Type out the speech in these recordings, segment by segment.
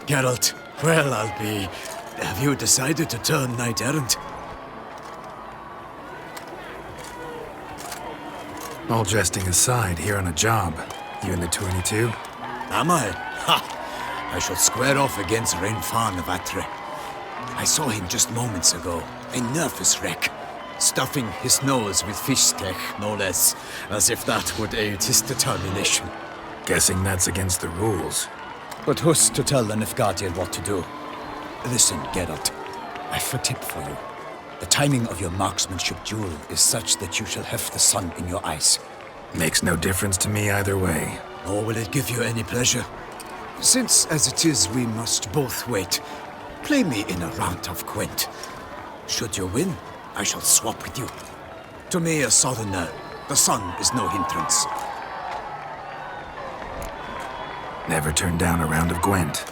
Geralt, well, I'll be... Have you decided to turn knight-errant? All jesting aside, here on a job. You in the 22? Am I? Ha! I shall square off against Rainfan of Atre. I saw him just moments ago. A nervous wreck. Stuffing his nose with fish steak, no less. As if that would aid his determination. Guessing that's against the rules. But who's to tell an Nilfgaardian what to do? Listen, Geralt. I've a tip for you. The timing of your marksmanship duel is such that you shall have the sun in your eyes. Makes no difference to me either way. Nor will it give you any pleasure. Since, as it is, we must both wait, play me in a round of Gwent. Should you win, I shall swap with you. To me, a southerner, the sun is no hindrance. Never turned down a round of Gwent.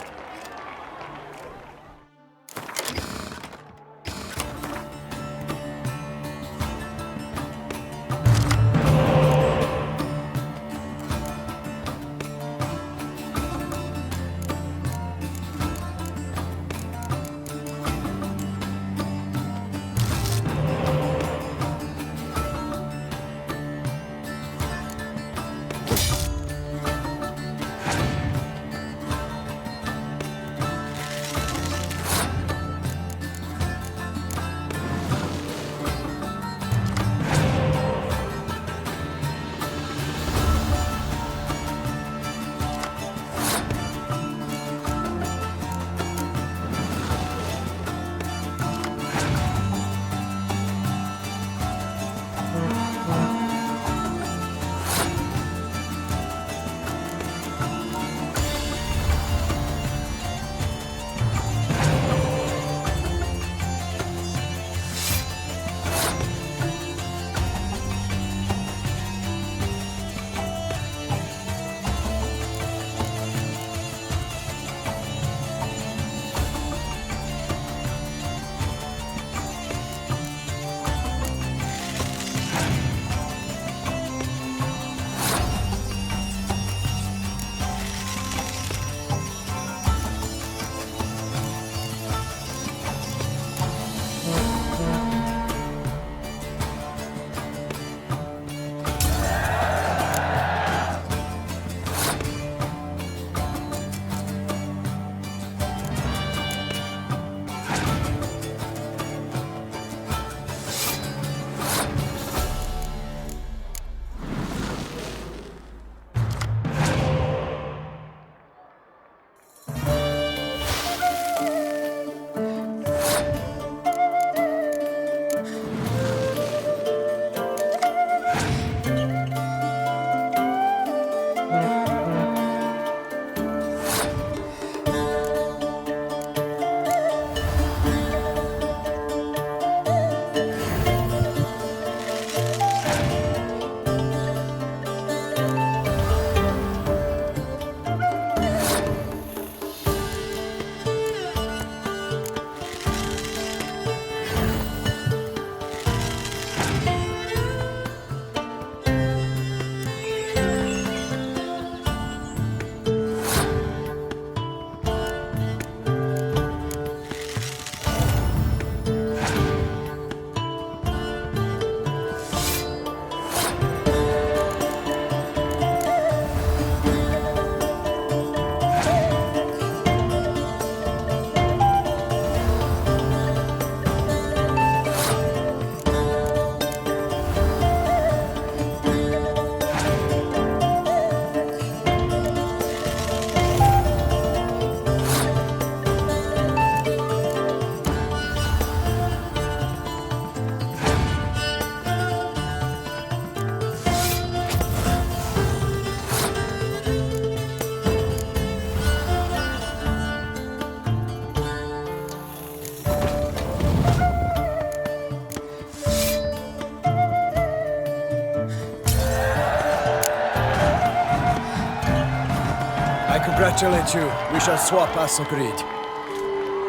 Congratulate you. We shall swap as agreed.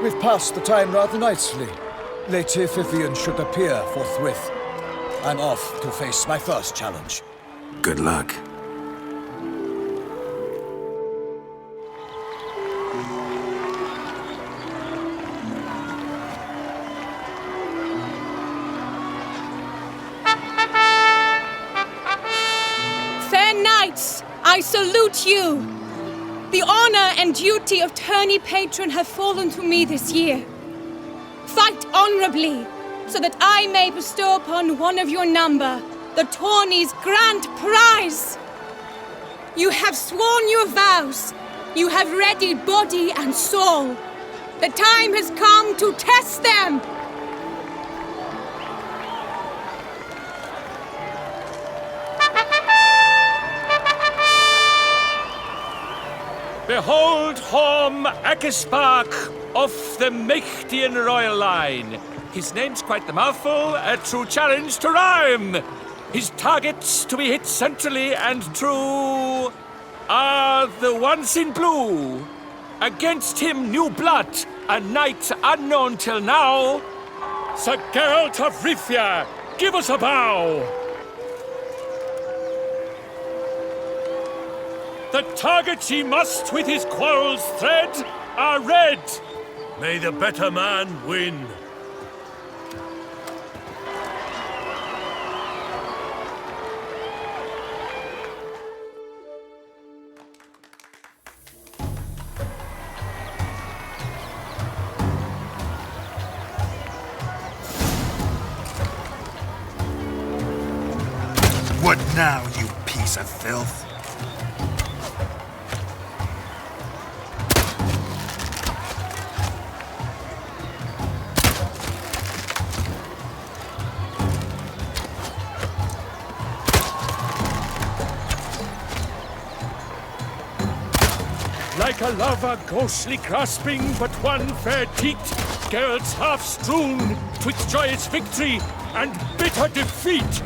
We've passed the time rather nicely. Lady Vivian should appear forthwith. I'm off to face my first challenge. Good luck. and knights, I salute you. The honor and duty of tourney patron have fallen to me this year. Fight honorably, so that I may bestow upon one of your number the tourney's grand prize. You have sworn your vows. You have readied body and soul. The time has come to test them. Behold Horm Akispark of the Mechtian royal line. His name's quite the mouthful, a true challenge to rhyme. His targets to be hit centrally and true are the ones in blue. Against him new blood, a knight unknown till now. Sir Geralt of Rivia, give us a bow. The targets he must with his quarrels thread are red. May the better man win. What now, you piece of filth? Like a lover ghostly grasping but one fair teat, Geralt's half strewn twixt joyous victory and bitter defeat.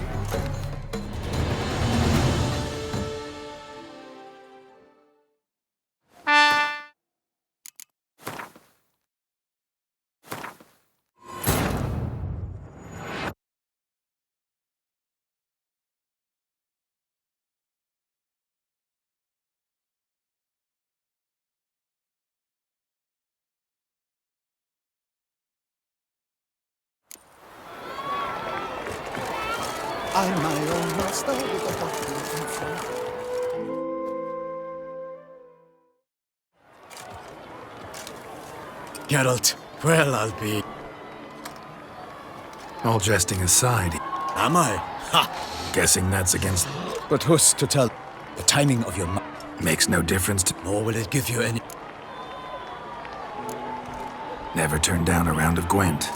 I'm my own master with a bottle in front. Geralt, well, I'll be... All jesting aside, Am I? Ha! guessing that's against... But who's to tell? The timing of your Makes no difference to... nor will it give you any... Never turn down a round of Gwent.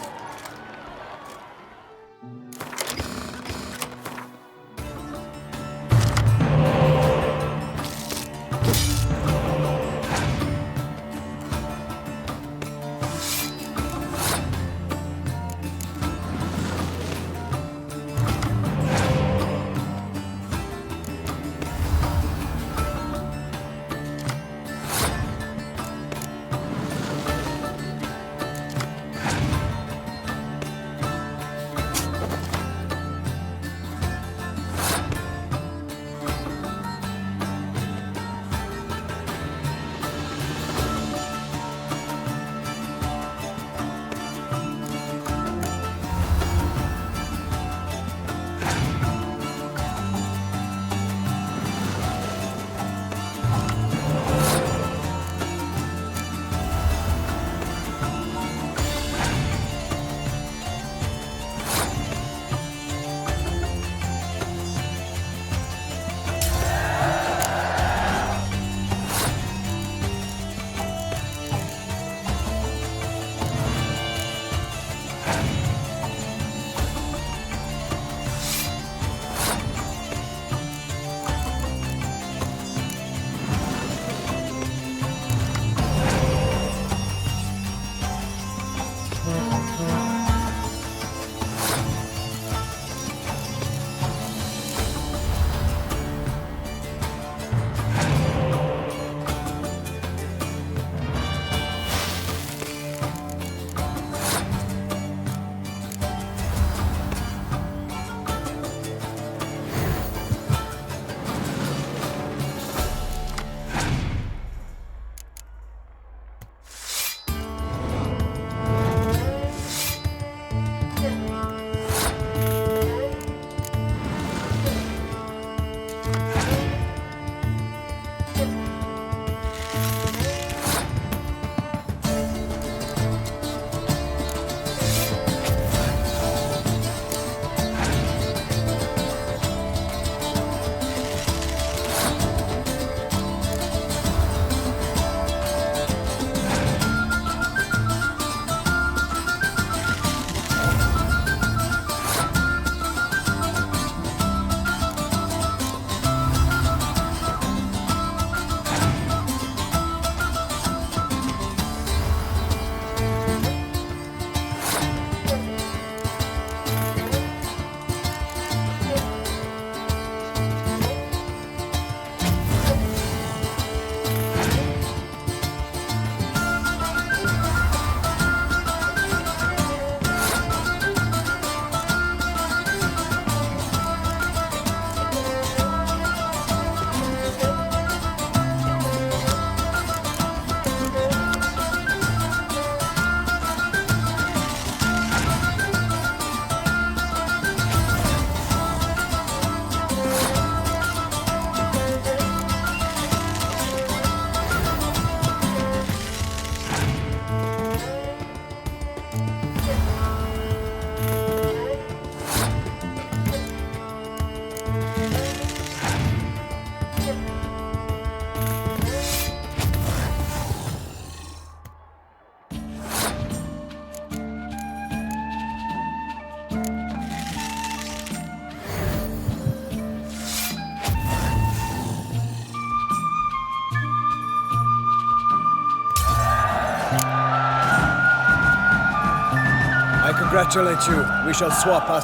congratulate you. We shall swap us.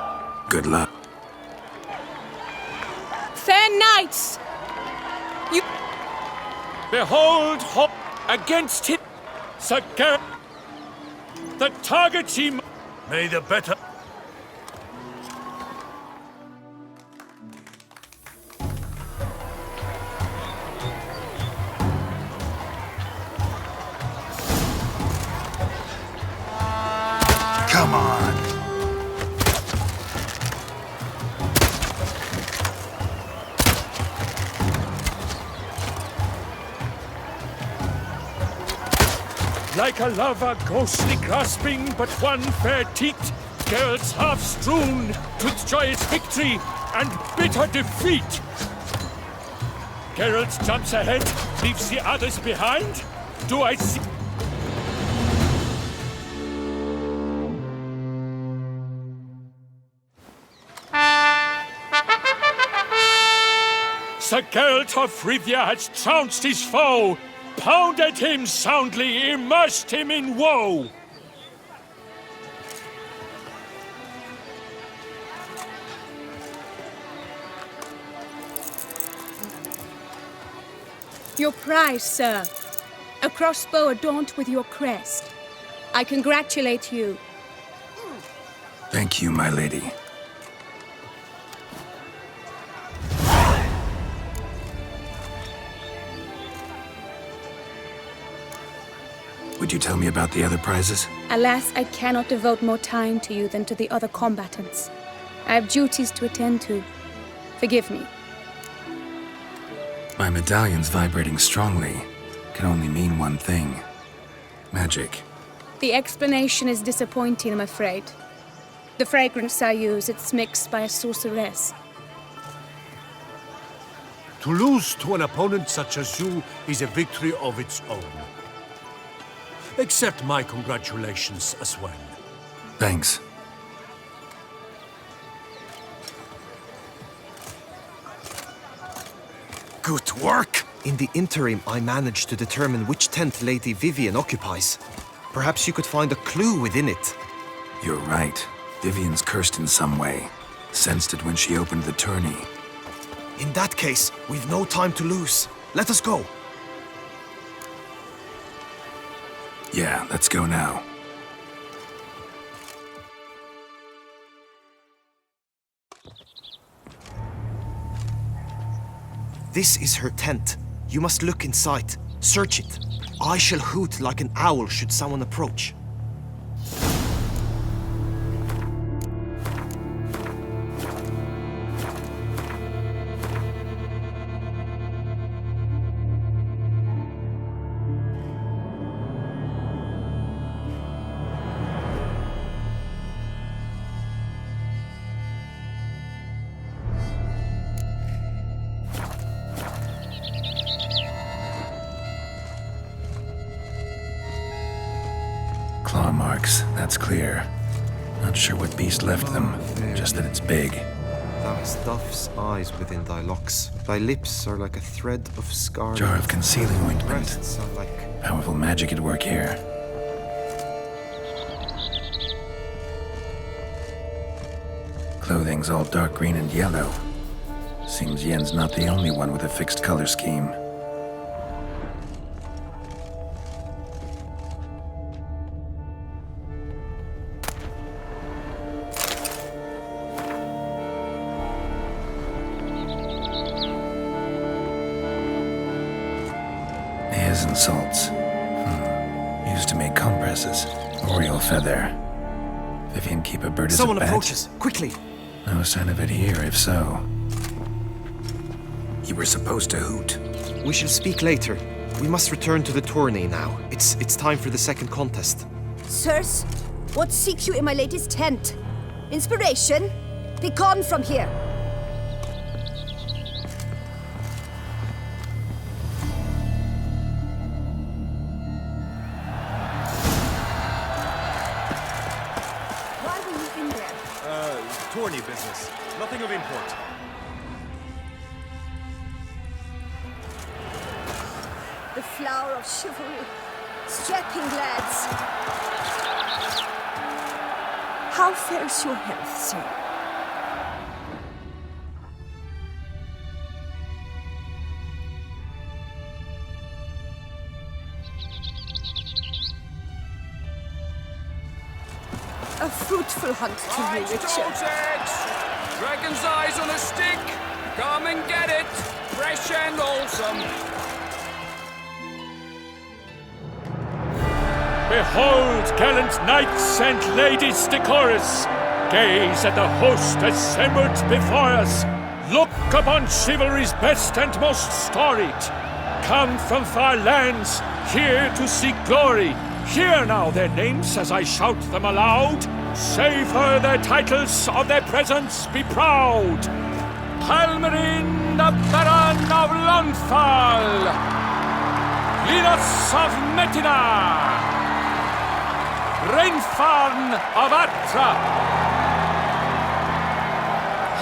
Good luck. Fair knights! You... Behold, hope against him. Sir Gareth, the target he... May the better... Come on. Like a lover ghostly grasping but one fair teat, Geralt's half strewn with joyous victory and bitter defeat. Geralt jumps ahead, leaves the others behind. Do I see... Sir Geralt of Rivia has trounced his foe, pounded him soundly, immersed him in woe. Your prize, sir. A crossbow adorned with your crest. I congratulate you. Thank you, my lady. Would you tell me about the other prizes? Alas, I cannot devote more time to you than to the other combatants. I have duties to attend to. Forgive me. My medallion's vibrating strongly. Can only mean one thing. Magic. The explanation is disappointing, I'm afraid. The fragrance I use, it's mixed by a sorceress. To lose to an opponent such as you is a victory of its own. Accept my congratulations as well. Thanks. Good work! In the interim, I managed to determine which tent Lady Vivian occupies. Perhaps you could find a clue within it. You're right. Vivian's cursed in some way. Sensed it when she opened the tourney. In that case, we've no time to lose. Let us go. Yeah, let's go now. This is her tent. You must look inside. Search it. I shall hoot like an owl should someone approach. Claw marks, that's clear. Not sure what beast left them, just that it's big. Thou hast dove's eyes within thy locks. Thy lips are like a thread of scarlet. Jar of concealing ointment. Breasts are like... Powerful magic at work here. Clothing's all dark green and yellow. Seems Yen's not the only one with a fixed color scheme. Hairs and salts. Used to make compresses. Oriole feather. Vivian keep a bird as Someone a bat? approaches! Quickly! No sign of it here, if so. You were supposed to hoot. We shall speak later. We must return to the tourney now. It's time for the second contest. Sirs, what seek you in my latest tent? Inspiration? Be gone from here! Why were you in there? Tourney business. Nothing of import. The flower of chivalry. Strapping lads. How fares your health, sir? A fruitful hunt to you, Richard. Dragon's eyes on a stick! Come and get it! Fresh and wholesome! Behold, gallant knights and ladies decorous! Gaze at the host assembled before us! Look upon chivalry's best and most storied! Come from far lands, here to seek glory! Hear now their names as I shout them aloud! Savor their titles, of their presence be proud! Halmarin, the Baron of Lonthal! Linus of Metina! Reinfarn of Atra!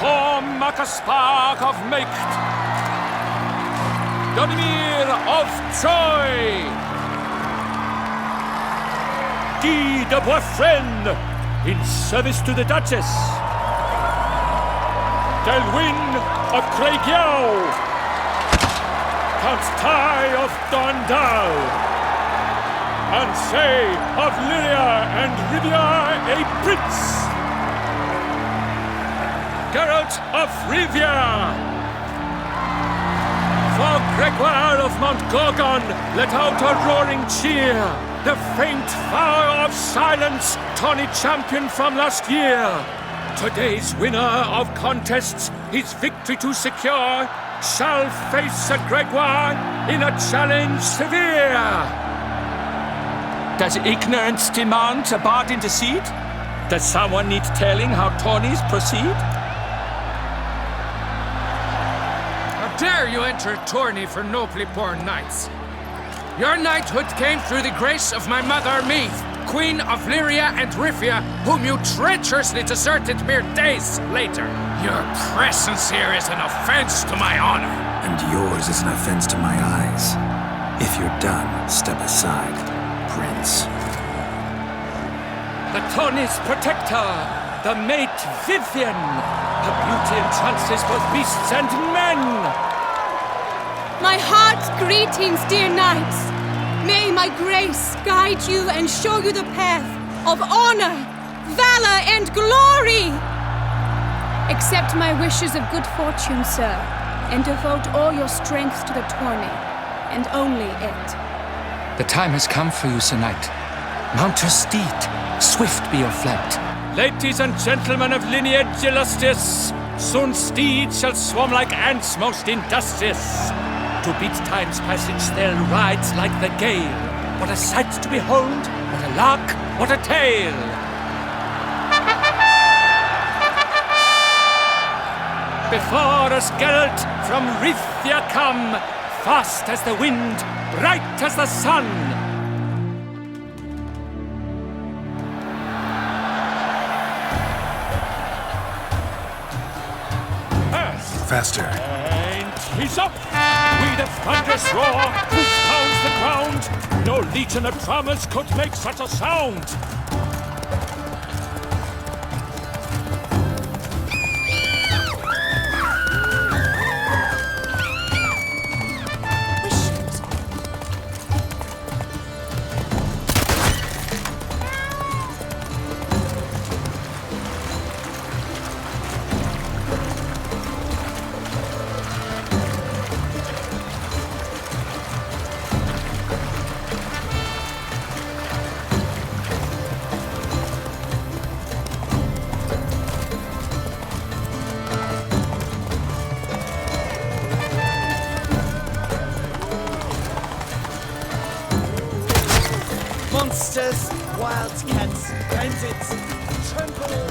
Horm Akaspark of Meikt! Donimir of Troy! Guy de Boisfren, in service to the Duchess. Delwyn of Craigiau. Count Tai of Dondal. Ansay of Lyria and Rivia a prince. Geralt of Rivia. For Gregoire of Mount Gorgon, let out a roaring cheer. The faint vow of silence, tawny champion from last year. Today's winner of contests, his victory to secure, shall face Sir Gregoire in a challenge severe. Does ignorance demand a bard intercede? Does someone need telling how tourneys proceed? How dare you enter a tourney for nobly born knights? Your knighthood came through the grace of my mother, Meath, Queen of Lyria and Rivia, whom you treacherously deserted mere days later. Your presence here is an offense to my honor. And yours is an offense to my eyes. If you're done, step aside, Prince. The tourney's protector, the mate Vivian. Her beauty entrances both beasts and men. My heart's greetings, dear knights. May my grace guide you and show you the path of honor, valor, and glory. Accept my wishes of good fortune, sir, and devote all your strength to the tourney, and only it. The time has come for you, Sir Knight. Mount your steed. Swift be your flight. Ladies and gentlemen of lineage illustrious, soon steeds shall swarm like ants most industrious. To beat time's passage, they'll ride like the gale. What a sight to behold! What a lark! What a tale! Before us Geralt from Rithia come, fast as the wind, bright as the sun. Faster. And he's up! With a thunderous roar, hoof pounds the ground. No legion of drummers could make such a sound. Monsters, wildcats, bandits, trample!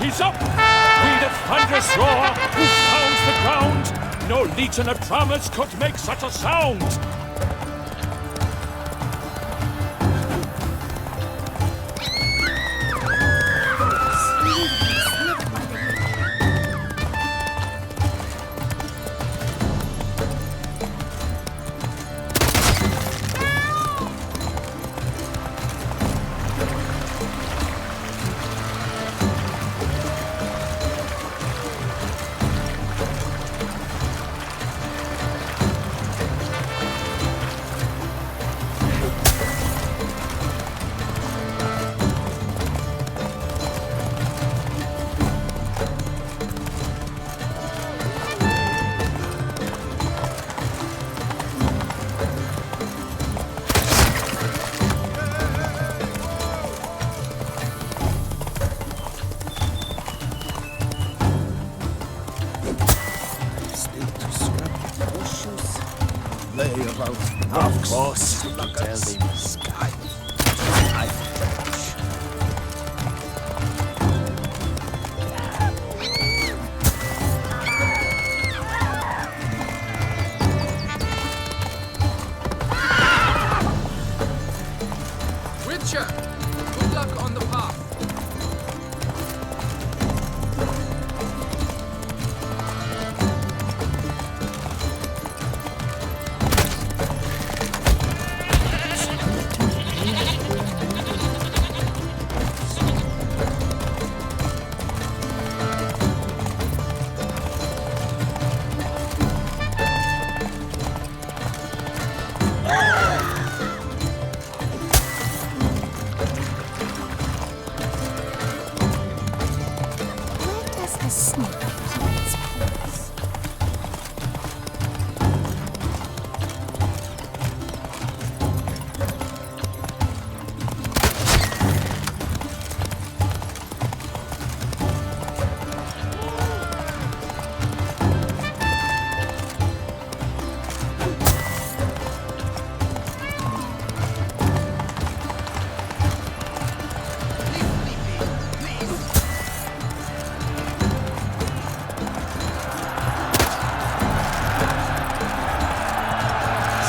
rise up! We the thunderous roar who pounds the ground! No legion of drummers could make such a sound! Of course, tell them sky. Witcher, good luck on the path.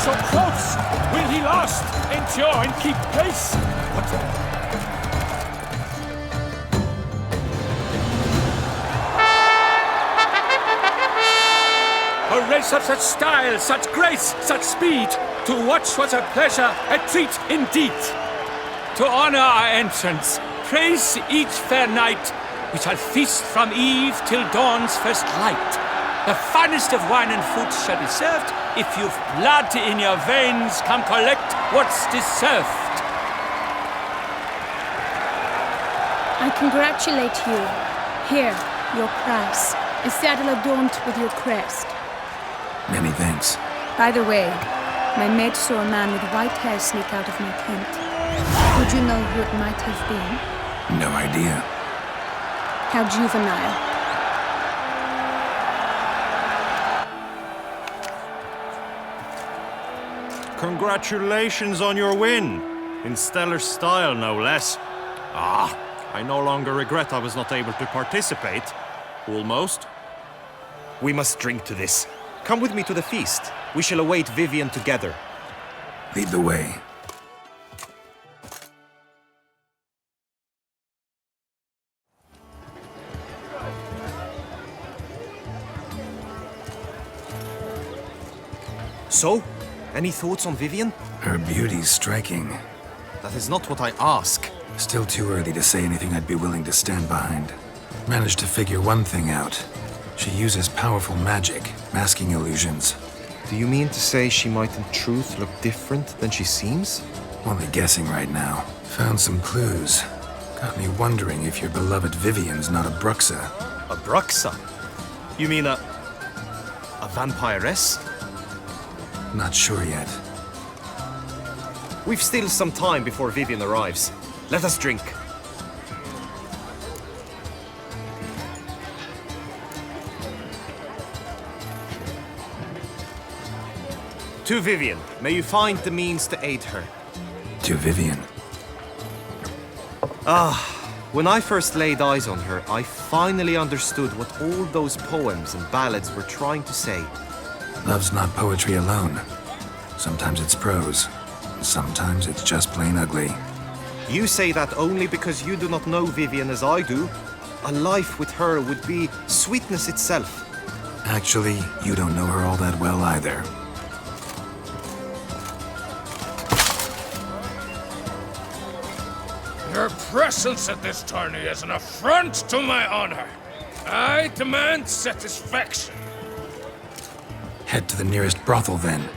So close! Will he last? Endure and keep pace? A race of such style, such grace, such speed, to watch was a pleasure, a treat indeed. To honor our entrance, praise each fair knight, we shall feast from eve till dawn's first light. The finest of wine and food shall be served. If you've blood in your veins, come collect what's deserved. I congratulate you. Here, your prize. A saddle adorned with your crest. Many thanks. By the way, my maid saw a man with white hair sneak out of my tent. Would you know who it might have been? No idea. How juvenile. Congratulations on your win. In stellar style, no less. Ah, I no longer regret I was not able to participate. Almost. We must drink to this. Come with me to the feast. We shall await Vivian together. Lead the way. So, any thoughts on Vivian? Her beauty's striking. That is not what I ask. Still too early to say anything I'd be willing to stand behind. Managed to figure one thing out. She uses powerful magic, masking illusions. Do you mean to say she might in truth look different than she seems? Only guessing right now. Found some clues. Got me wondering if your beloved Vivian's not a Bruxa. A Bruxa? You mean a vampiress? Not sure yet. We've still some time before Vivian arrives. Let us drink. To Vivian, may you find the means to aid her. To Vivian. When I first laid eyes on her, I finally understood what all those poems and ballads were trying to say. Love's not poetry alone. Sometimes it's prose. Sometimes it's just plain ugly. You say that only because you do not know Vivian as I do. A life with her would be sweetness itself. Actually, you don't know her all that well either. Your presence at this tourney is an affront to my honor. I demand satisfaction. Head to the nearest brothel, then.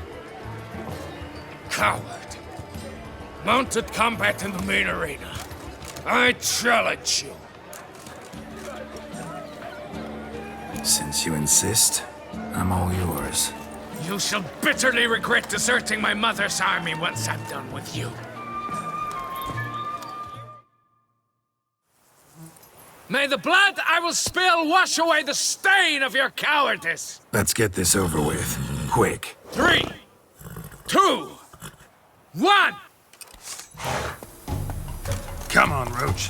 Coward. Mounted combat in the main arena. I challenge you. Since you insist, I'm all yours. You shall bitterly regret deserting my mother's army once I'm done with you. May the blood I will spill wash away the stain of your cowardice! Let's get this over with. Quick. 3, 2, 1! Come on, Roach.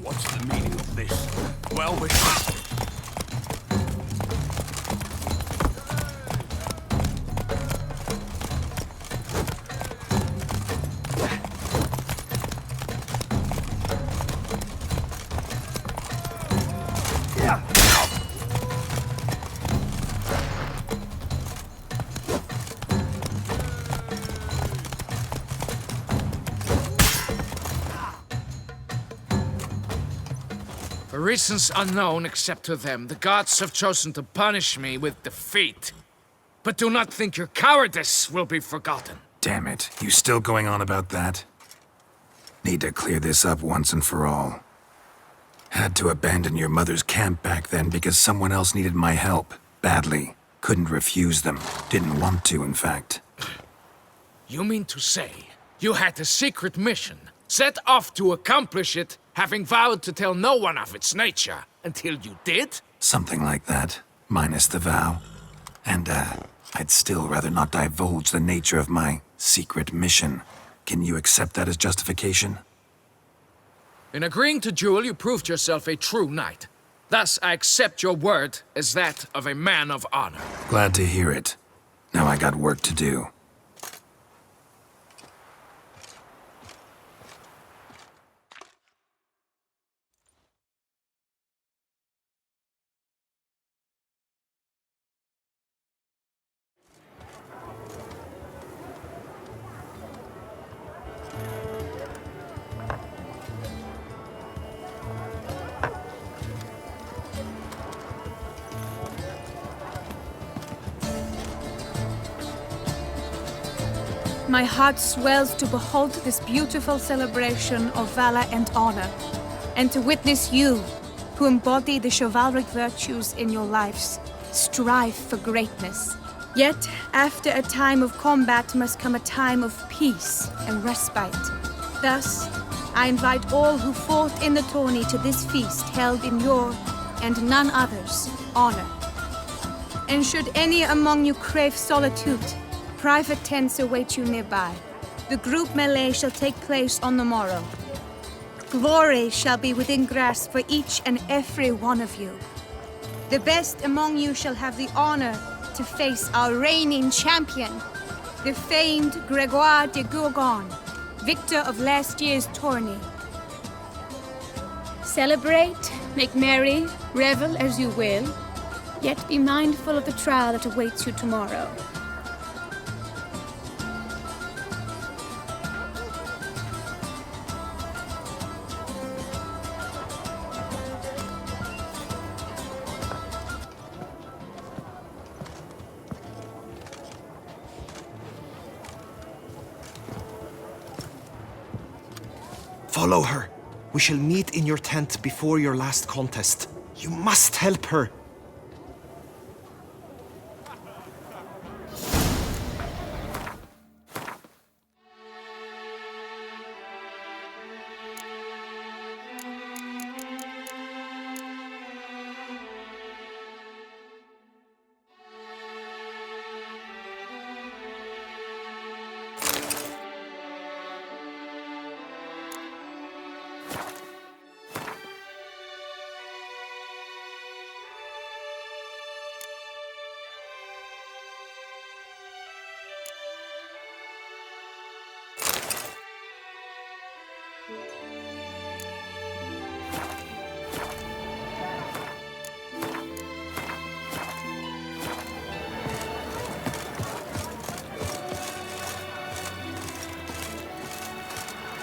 What's the meaning of this? Well, we... For reasons unknown except to them, the gods have chosen to punish me with defeat. But do not think your cowardice will be forgotten. Damn it. You still going on about that? Need to clear this up once and for all. Had to abandon your mother's camp back then because someone else needed my help. Badly. Couldn't refuse them. Didn't want to, in fact. You mean to say you had a secret mission, set off to accomplish it, having vowed to tell no one of its nature, until you did? Something like that. Minus the vow. And, I'd still rather not divulge the nature of my secret mission. Can you accept that as justification? In agreeing to duel, you proved yourself a true knight. Thus, I accept your word as that of a man of honor. Glad to hear it. Now I got work to do. My heart swells to behold this beautiful celebration of valor and honor, and to witness you, who embody the chivalric virtues in your lives, strive for greatness. Yet, after a time of combat must come a time of peace and respite. Thus, I invite all who fought in the tourney to this feast held in your, and none other's, honor. And should any among you crave solitude, private tents await you nearby. The group melee shall take place on the morrow. Glory shall be within grasp for each and every one of you. The best among you shall have the honor to face our reigning champion, the famed Gregoire de Gourgon, victor of last year's tourney. Celebrate, make merry, revel as you will, yet be mindful of the trial that awaits you tomorrow. Follow her. We shall meet in your tent before your last contest. You must help her.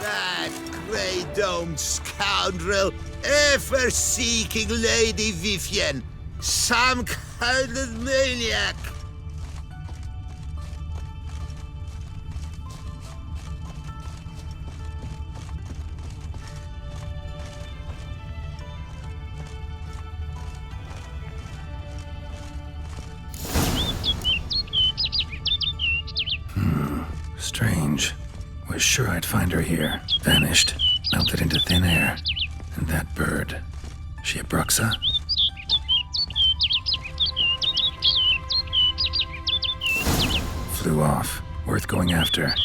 That grey-domed scoundrel, ever seeking Lady Vivienne. Some kind of maniac. Strange. Was sure I'd find her here. Vanished. Melted into thin air. And that bird. She a Bruxa? Flew off. Worth going after.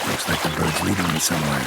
Looks like the bird's leading me somewhere.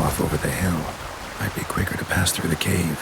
Off over the hill. Might be quicker to pass through the cave.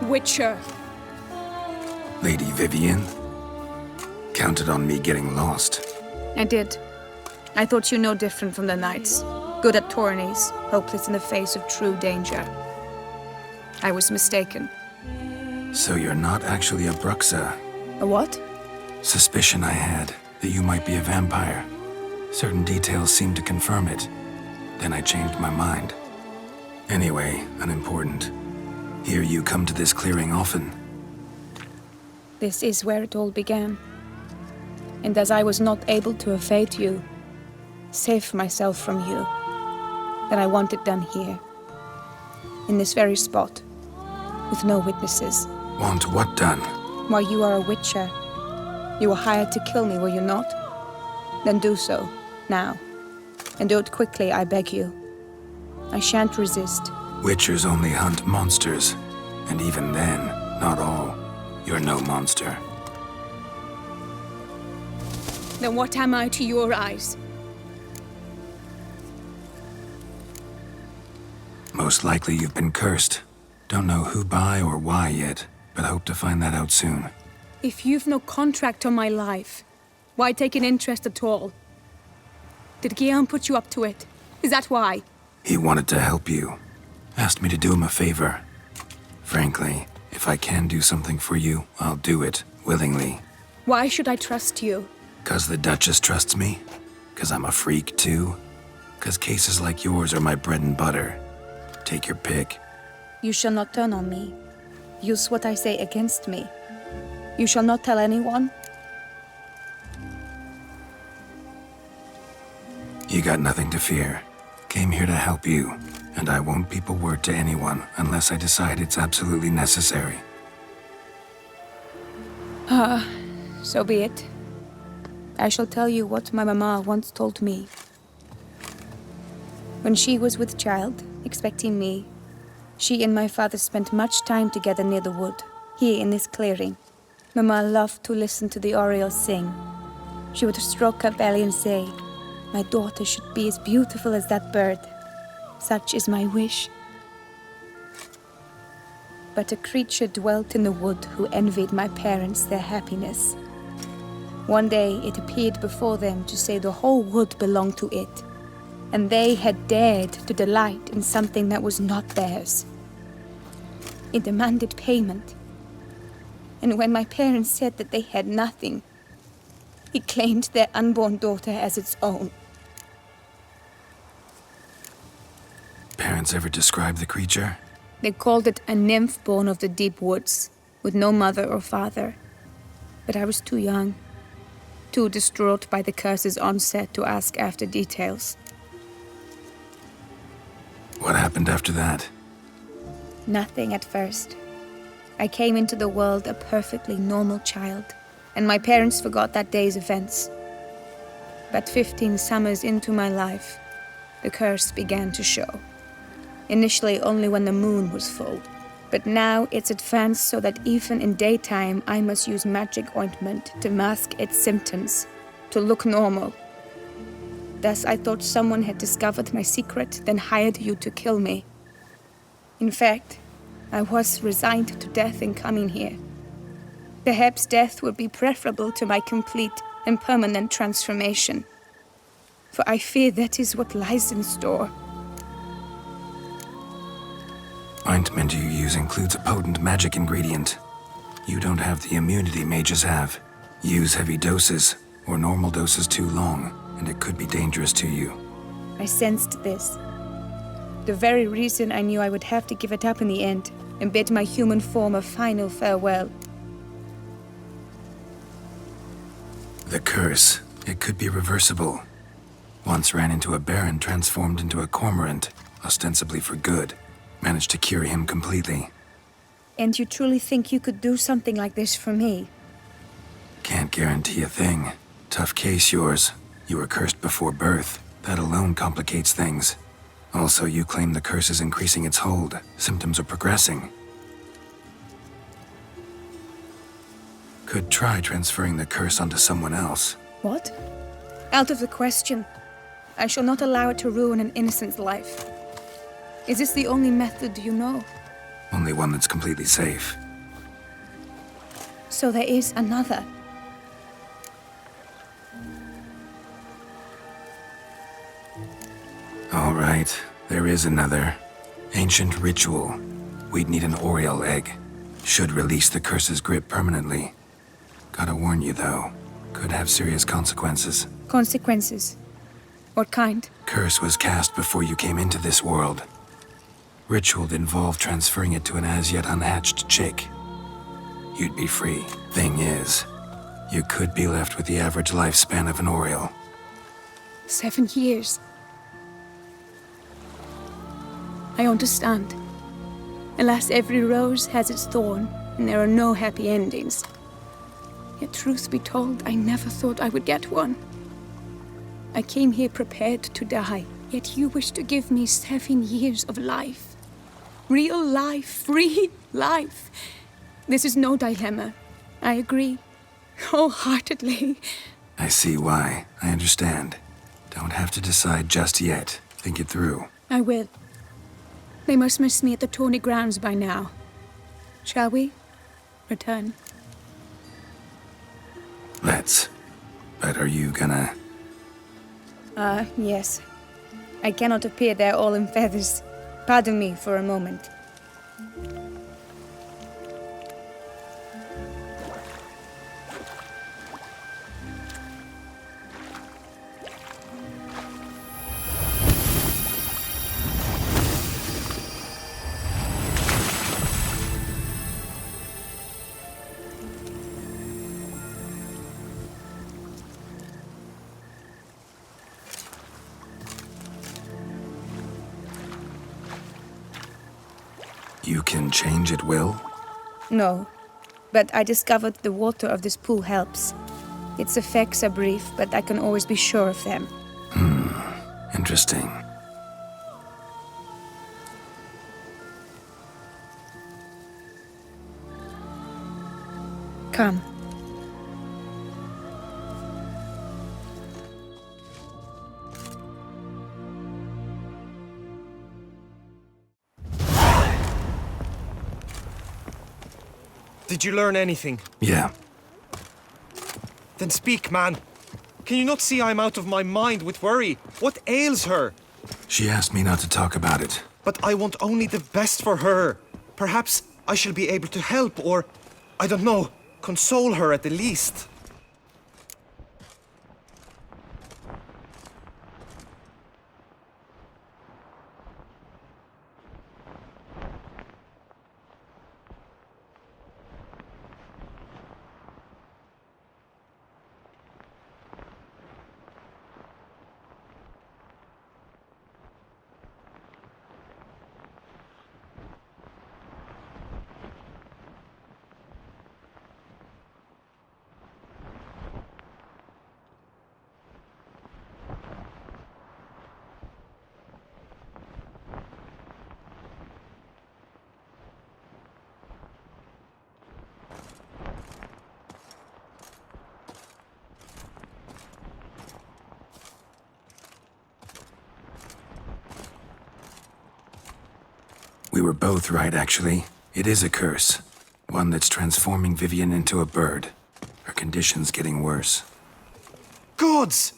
Witcher. Lady Vivian? Counted on me getting lost. I did. I thought you no different from the knights. Good at tourneys, hopeless in the face of true danger. I was mistaken. So you're not actually a Bruxa? A what? Suspicion I had that you might be a vampire. Certain details seemed to confirm it. Then I changed my mind. Anyway, unimportant. Here you come to this clearing often. This is where it all began. And as I was not able to evade you, save myself from you, then I want it done here. In this very spot. With no witnesses. Want what done? Why, you are a witcher. You were hired to kill me, were you not? Then do so, now. And do it quickly, I beg you. I shan't resist. Witchers only hunt monsters. And even then, not all. You're no monster. Then what am I to your eyes? Most likely you've been cursed. Don't know who by or why yet, but hope to find that out soon. If you've no contract on my life, why take an interest at all? Did Guillaume put you up to it? Is that why? He wanted to help you. Asked me to do him a favor. Frankly, if I can do something for you, I'll do it, willingly. Why should I trust you? 'Cause the Duchess trusts me? 'Cause I'm a freak, too? 'Cause cases like yours are my bread and butter. Take your pick. You shall not turn on me. Use what I say against me. You shall not tell anyone? You got nothing to fear. Came here to help you, and I won't peep a word to anyone unless I decide it's absolutely necessary. So be it. I shall tell you what my mama once told me. When she was with child, expecting me, she and my father spent much time together near the wood, here in this clearing. Mama loved to listen to the orioles sing. She would stroke her belly and say, "My daughter should be as beautiful as that bird. Such is my wish." But a creature dwelt in the wood who envied my parents their happiness. One day it appeared before them to say the whole wood belonged to it, and they had dared to delight in something that was not theirs. It demanded payment. And when my parents said that they had nothing, it claimed their unborn daughter as its own. Parents ever describe the creature? They called it a nymph born of the deep woods, with no mother or father. But I was too young, too distraught by the curse's onset to ask after details. What happened after that? Nothing at first. I came into the world a perfectly normal child, and my parents forgot that day's events. But 15 summers into my life, the curse began to show. Initially only when the moon was full, but now it's advanced so that even in daytime I must use magic ointment to mask its symptoms, to look normal. Thus I thought someone had discovered my secret, then hired you to kill me. In fact, I was resigned to death in coming here. Perhaps death would be preferable to my complete and permanent transformation. For I fear that is what lies in store. Ointment you use includes a potent magic ingredient. You don't have the immunity mages have. Use heavy doses, or normal doses too long, and it could be dangerous to you. I sensed this. The very reason I knew I would have to give it up in the end, and bid my human form a final farewell. The curse, it could be reversible. Once ran into a baron transformed into a cormorant, ostensibly for good. Managed to cure him completely. And you truly think you could do something like this for me? Can't guarantee a thing. Tough case, yours. You were cursed before birth. That alone complicates things. Also, you claim the curse is increasing its hold. Symptoms are progressing. Could try transferring the curse onto someone else. What? Out of the question. I shall not allow it to ruin an innocent's life. Is this the only method you know? Only one that's completely safe. So there is another. All right, there is another. Ancient ritual. We'd need an Oriole egg. Should release the curse's grip permanently. Gotta warn you, though. Could have serious consequences. Consequences? What kind? Curse was cast before you came into this world. Ritual involved transferring it to an as-yet unhatched chick. You'd be free. Thing is, you could be left with the average lifespan of an Oriole. 7 years. I understand. Alas, every rose has its thorn, and there are no happy endings. Yet truth be told, I never thought I would get one. I came here prepared to die, yet you wish to give me 7 years of life. Real life, free life. This is no dilemma. I agree. Wholeheartedly. I see why. I understand. Don't have to decide just yet. Think it through. I will. They must miss me at the tourney grounds by now. Shall we? Return. Let's. But are you gonna... Yes. I cannot appear there all in feathers. Pardon me for a moment. You can change at will? No, but I discovered the water of this pool helps. Its effects are brief, but I can always be sure of them. Interesting. Come. Did you learn anything? Yeah. Then speak, man. Can you not see I'm out of my mind with worry? What ails her? She asked me not to talk about it. But I want only the best for her. Perhaps I shall be able to help or, I don't know, console her at the least. We were both right, actually. It is a curse. One that's transforming Vivian into a bird. Her condition's getting worse. Gods!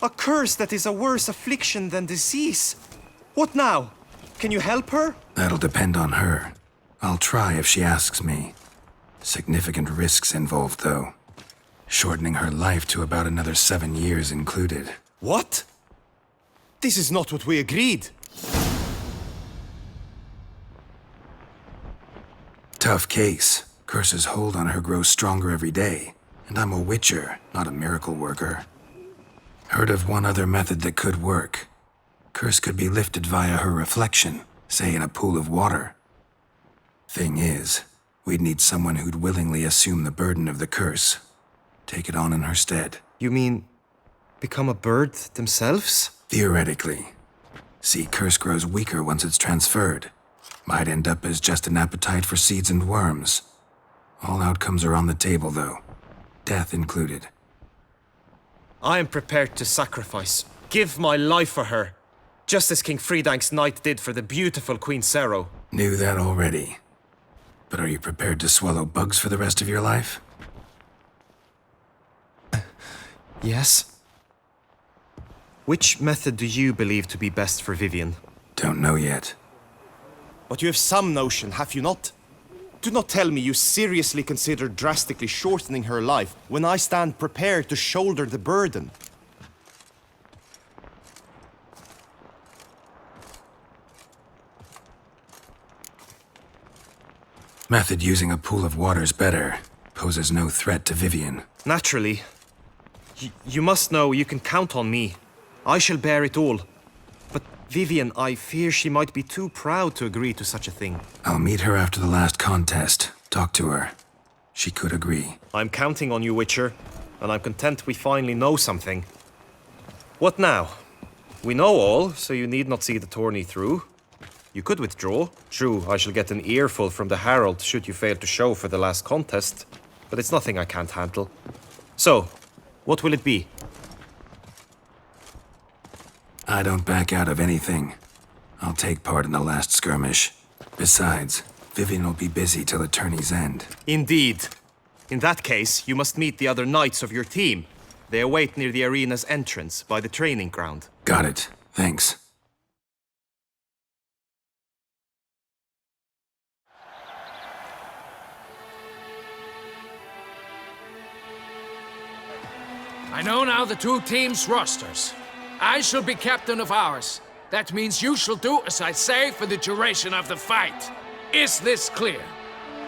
A curse that is a worse affliction than disease. What now? Can you help her? That'll depend on her. I'll try if she asks me. Significant risks involved, though. Shortening her life to about another 7 years included. What? This is not what we agreed. Tough case. Curse's hold on her grows stronger every day. And I'm a witcher, not a miracle worker. Heard of one other method that could work. Curse could be lifted via her reflection, say in a pool of water. Thing is, we'd need someone who'd willingly assume the burden of the curse. Take it on in her stead. You mean, become a bird themselves? Theoretically. See, curse grows weaker once it's transferred. Might end up as just an appetite for seeds and worms. All outcomes are on the table, though. Death included. I am prepared to sacrifice. Give my life for her. Just as King Fridank's knight did for the beautiful Queen Sero. Knew that already. But are you prepared to swallow bugs for the rest of your life? Yes? Which method do you believe to be best for Vivian? Don't know yet. But you have some notion, have you not? Do not tell me you seriously consider drastically shortening her life when I stand prepared to shoulder the burden. Method using a pool of water's better. Poses no threat to Vivian. Naturally. You must know you can count on me. I shall bear it all. But Vivian, I fear she might be too proud to agree to such a thing. I'll meet her after the last contest. Talk to her. She could agree. I'm counting on you, Witcher, and I'm content we finally know something. What now? We know all, so you need not see the tourney through. You could withdraw. True, I shall get an earful from the Herald should you fail to show for the last contest, but it's nothing I can't handle. So, what will it be? I don't back out of anything. I'll take part in the last skirmish. Besides, Vivian will be busy till the tourney's end. Indeed. In that case, you must meet the other knights of your team. They await near the arena's entrance, by the training ground. Got it. Thanks. I know now the two teams' rosters. I shall be captain of ours. That means you shall do as I say for the duration of the fight. Is this clear?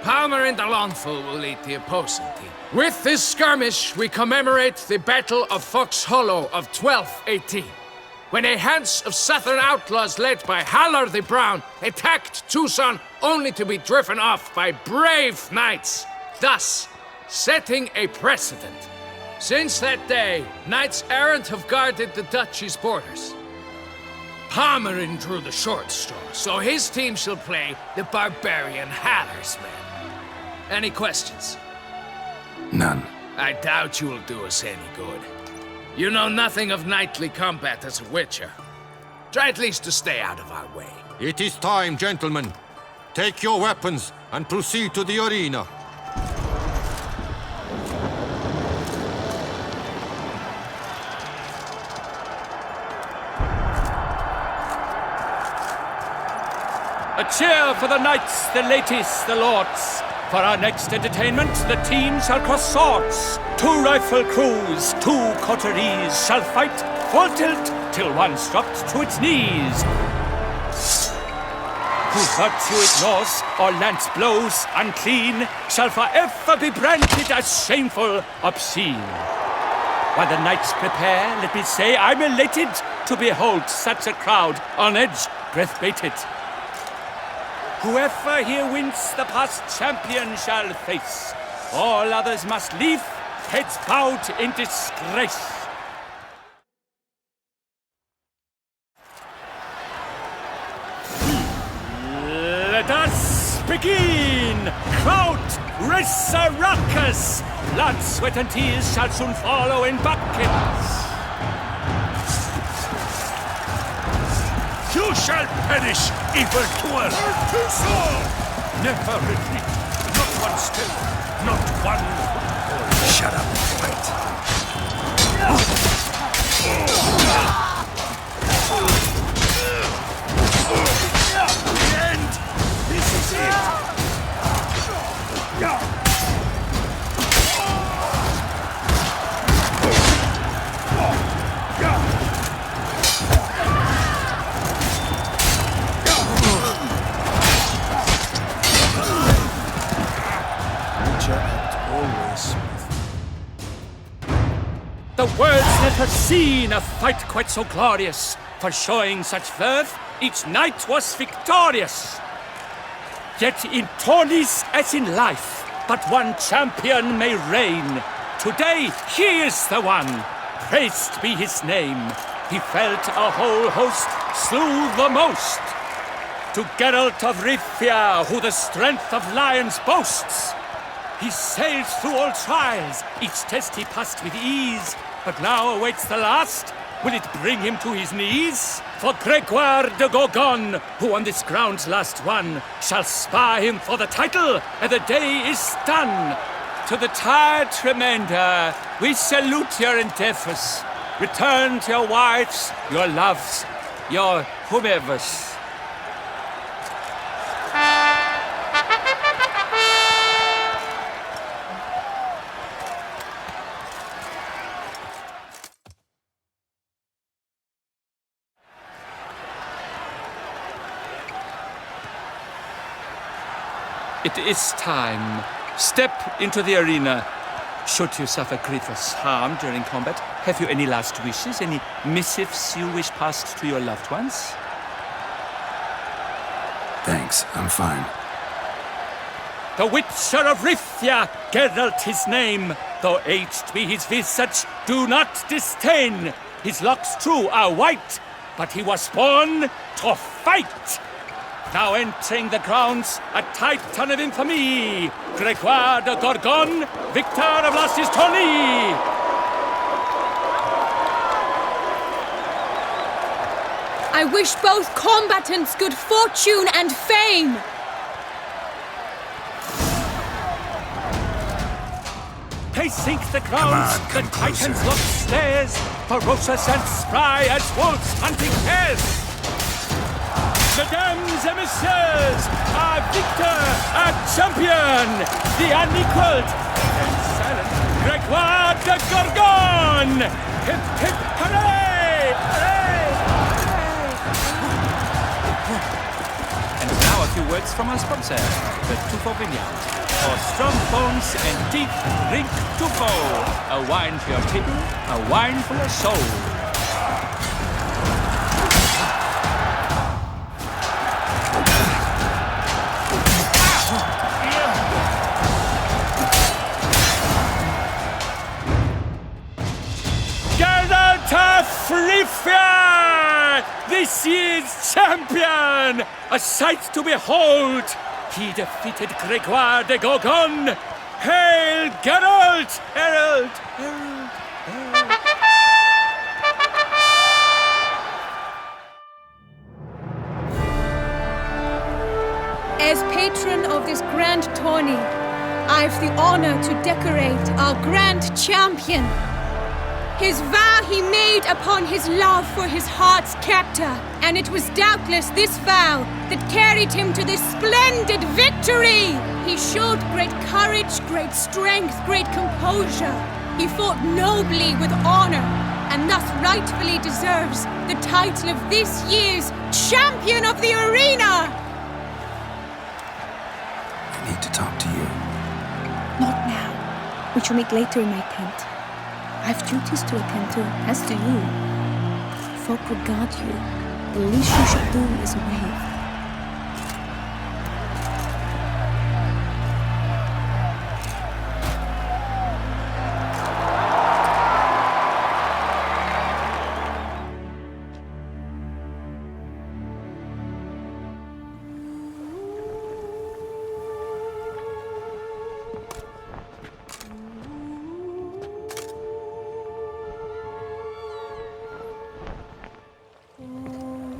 Palmer and Alonso will lead the opposing team. With this skirmish, we commemorate the Battle of Fox Hollow of 1218, when a Hans of Southern outlaws led by Halar the Brown attacked Tucson only to be driven off by brave knights, thus setting a precedent. Since that day, knights errant have guarded the duchy's borders. Palmerin drew the short straw, so his team shall play the barbarian Halar's men. Any questions? None. I doubt you will do us any good. You know nothing of knightly combat as a witcher. Try at least to stay out of our way. It is time, gentlemen. Take your weapons and proceed to the arena. A cheer for the knights, the ladies, the lords. For our next entertainment, the teams shall cross swords. 2 rifle crews, 2 coteries shall fight full tilt till one's dropped to its knees. Who virtue ignores or lance blows unclean shall forever be branded as shameful, obscene. While the knights prepare, let me say I'm elated to behold such a crowd on edge, breath-baited. Whoever here wins the past champion shall face. All others must leave, heads bowed in disgrace. Let us begin! Crowd, raise a ruckus! Blood, sweat, and tears shall soon follow in buckets. You shall perish, evil doer! Never retreat. Not one step. Not one. Shut up and fight. The end! This is it! The world's never seen a fight quite so glorious. For showing such verve, each knight was victorious. Yet in tourneys as in life, but one champion may reign. Today, he is the one. Praised be his name. He felt a whole host, slew the most. To Geralt of Rivia, who the strength of lions boasts. He sailed through all trials, each test he passed with ease, but now awaits the last, Will it bring him to his knees? For Gregoire de Gorgon, who on this ground's last won, shall spar him for the title, and the day is done. To the tired remainder, we salute your endeavors. Return to your wives, your loves, your whomevers. It is time. Step into the arena. Should you suffer grievous harm during combat, have you any last wishes, any missives you wish passed to your loved ones? Thanks, I'm fine. The Witcher of Rifia, Geralt his name. Though aged be his visage, do not disdain. His locks, true, are white, but he was born to fight. Now entering the grounds, a titan of infamy, Gregoire de Gorgon, victor of last year's tourney. I wish both combatants good fortune and fame. Pacing the grounds, Come on, the come titans closer. look stares, ferocious and spry as wolves hunting hares. Mesdames et messieurs, our victor, our champion, the unequaled and silent Gregoire de Gorgon! Hip, hip, hooray! Hooray! And now a few words from our sponsor, the Tufo Vineyard. For strong bones and deep drink Tufo. A wine for your table, a wine for your soul. Rifia! This year's champion! A sight to behold! He defeated Gregoire de Gorgon! Hail Geralt! Herald! Herald! Herald! As patron of this grand tourney, I've the honor to decorate our grand champion. His vow he made upon his love for his heart's captor, and it was doubtless this vow that carried him to this splendid victory. He showed great courage, great strength, great composure. He fought nobly with honor, and thus rightfully deserves the title of this year's Champion of the Arena. I need to talk to you. Not now. We shall meet later in my tent. I've duties to attend to, as do you. Folk regard you. The least you should do is wave.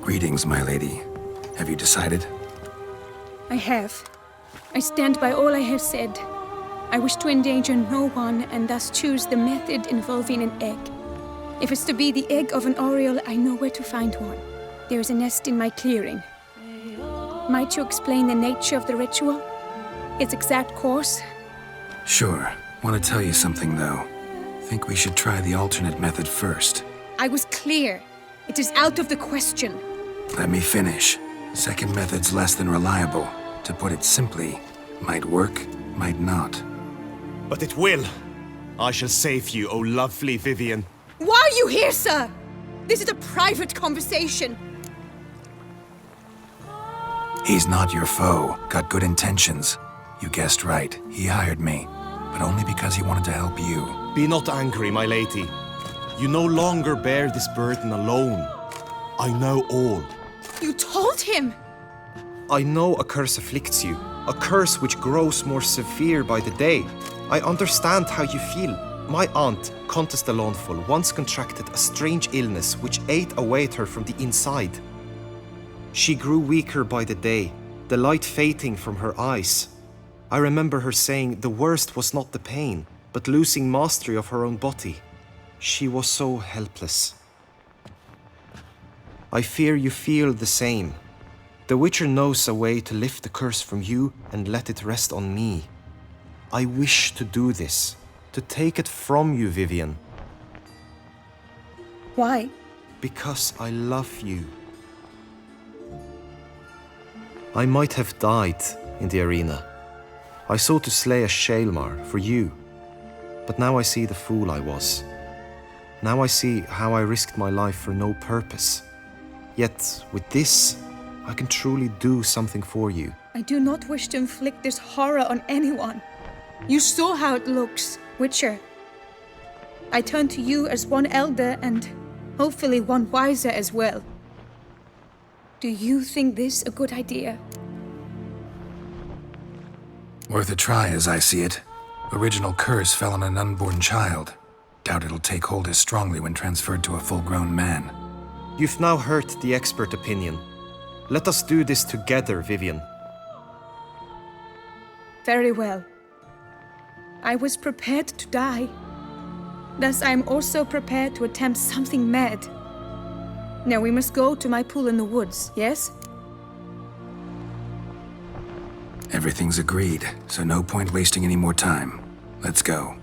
Greetings, my lady. Have you decided? I have. I stand by all I have said. I wish to endanger no one and thus choose the method involving an egg. If it's to be the egg of an oriole, I know where to find one. There is a nest in my clearing. Might you explain the nature of the ritual? Its exact course? Sure. Want to tell you something, though. Think we should try the alternate method first. I was clear. It is out of the question. Let me finish. Second method's less than reliable. To put it simply, might work, might not. But it will. I shall save you, O lovely Vivian. Why are you here, sir? This is a private conversation. He's not your foe. Got good intentions. You guessed right. He hired me. But only because he wanted to help you. Be not angry, my lady. You no longer bear this burden alone. I know all. You told him? I know a curse afflicts you. A curse which grows more severe by the day. I understand how you feel. My aunt, Countess de Lawnful, once contracted a strange illness which ate away at her from the inside. She grew weaker by the day, the light fading from her eyes. I remember her saying the worst was not the pain, but losing mastery of her own body. She was so helpless. I fear you feel the same. The Witcher knows a way to lift the curse from you and let it rest on me. I wish to do this, to take it from you, Vivian. Why? Because I love you. I might have died in the arena. I sought to slay a Shaelmar for you. But now I see the fool I was. Now I see how I risked my life for no purpose. Yet, with this, I can truly do something for you. I do not wish to inflict this horror on anyone. You saw how it looks, Witcher. I turn to you as one elder and hopefully one wiser as well. Do you think this a good idea? Worth a try, as I see it. Original curse fell on an unborn child. Doubt it'll take hold as strongly when transferred to a full-grown man. You've now heard the expert opinion. Let us do this together, Vivian. Very well. I was prepared to die. Thus I am also prepared to attempt something mad. Now we must go to my pool in the woods, yes? Everything's agreed, so no point wasting any more time. Let's go.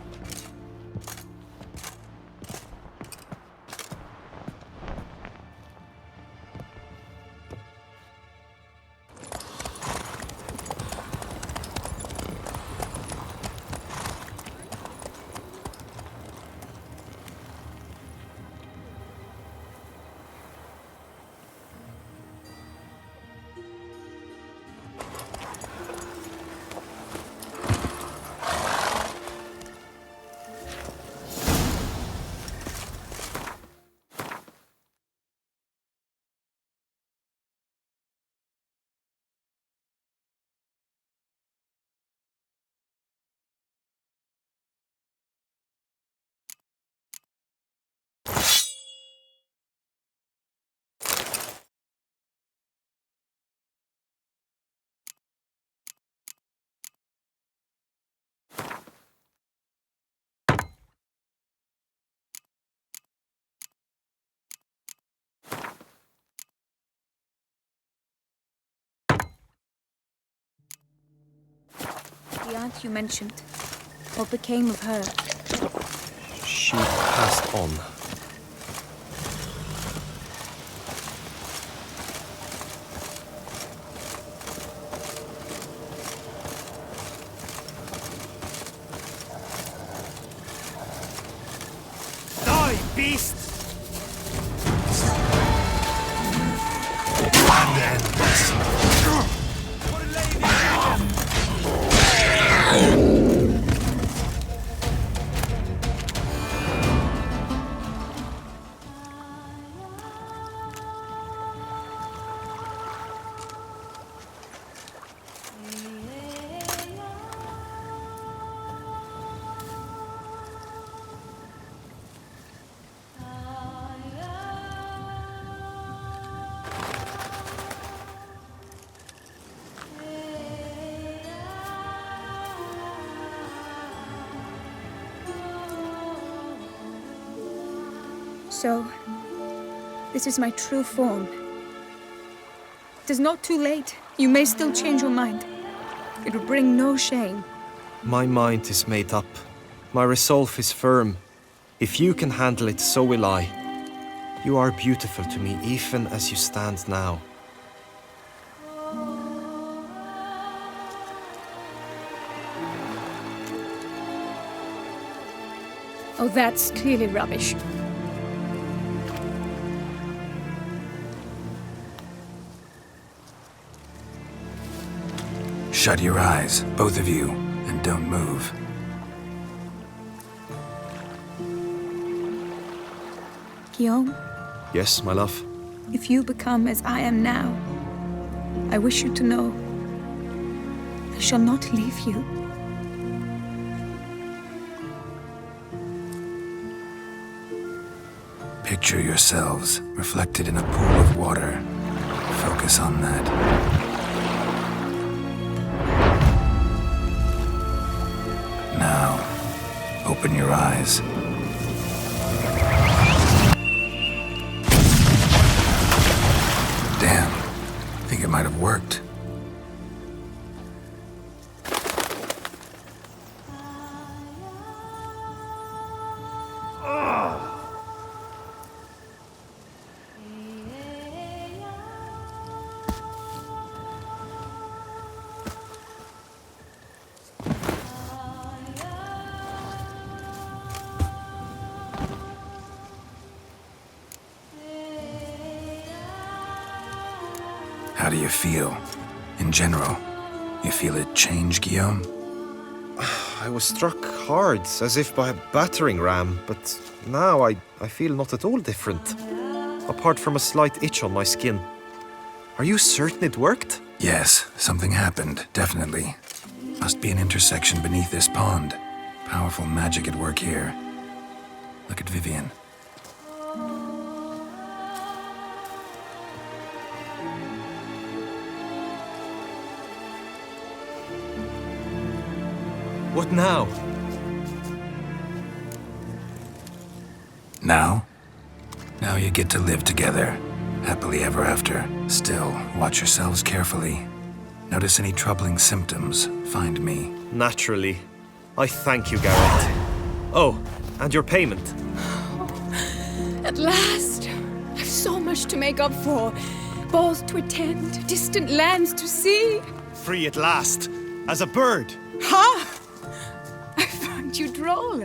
The aunt you mentioned. What became of her? She passed on. Die, beast! So, this is my true form. It is not too late. You may still change your mind. It will bring no shame. My mind is made up. My resolve is firm. If you can handle it, so will I. You are beautiful to me, even as you stand now. Oh, that's clearly rubbish. Shut your eyes, both of you, and don't move. Guillaume, Yes, my love? if you become as I am now, I wish you to know I shall not leave you. Picture yourselves reflected in a pool of water. Focus on that. Now, open your eyes. Damn, I think it might have worked. How do you feel? In general, you feel it change, Guillaume? I was struck hard, as if by a battering ram, but now I feel not at all different. Apart from a slight itch on my skin. Are you certain it worked? Yes, something happened, definitely. Must be an intersection beneath this pond. Powerful magic at work here. Look at Vivian. What now? Now? Now you get to live together, happily ever after. Still, watch yourselves carefully. Notice any troubling symptoms, find me. Naturally. I thank you, Garrett. Oh, and your payment. At last! I've so much to make up for. Balls to attend, distant lands to see. Free at last, as a bird. Ha! I found you droll.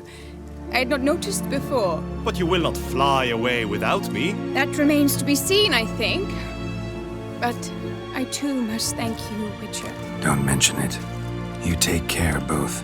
I had not noticed before. But you will not fly away without me. That remains to be seen, I think. But I too must thank you, Witcher. Don't mention it. You take care, both.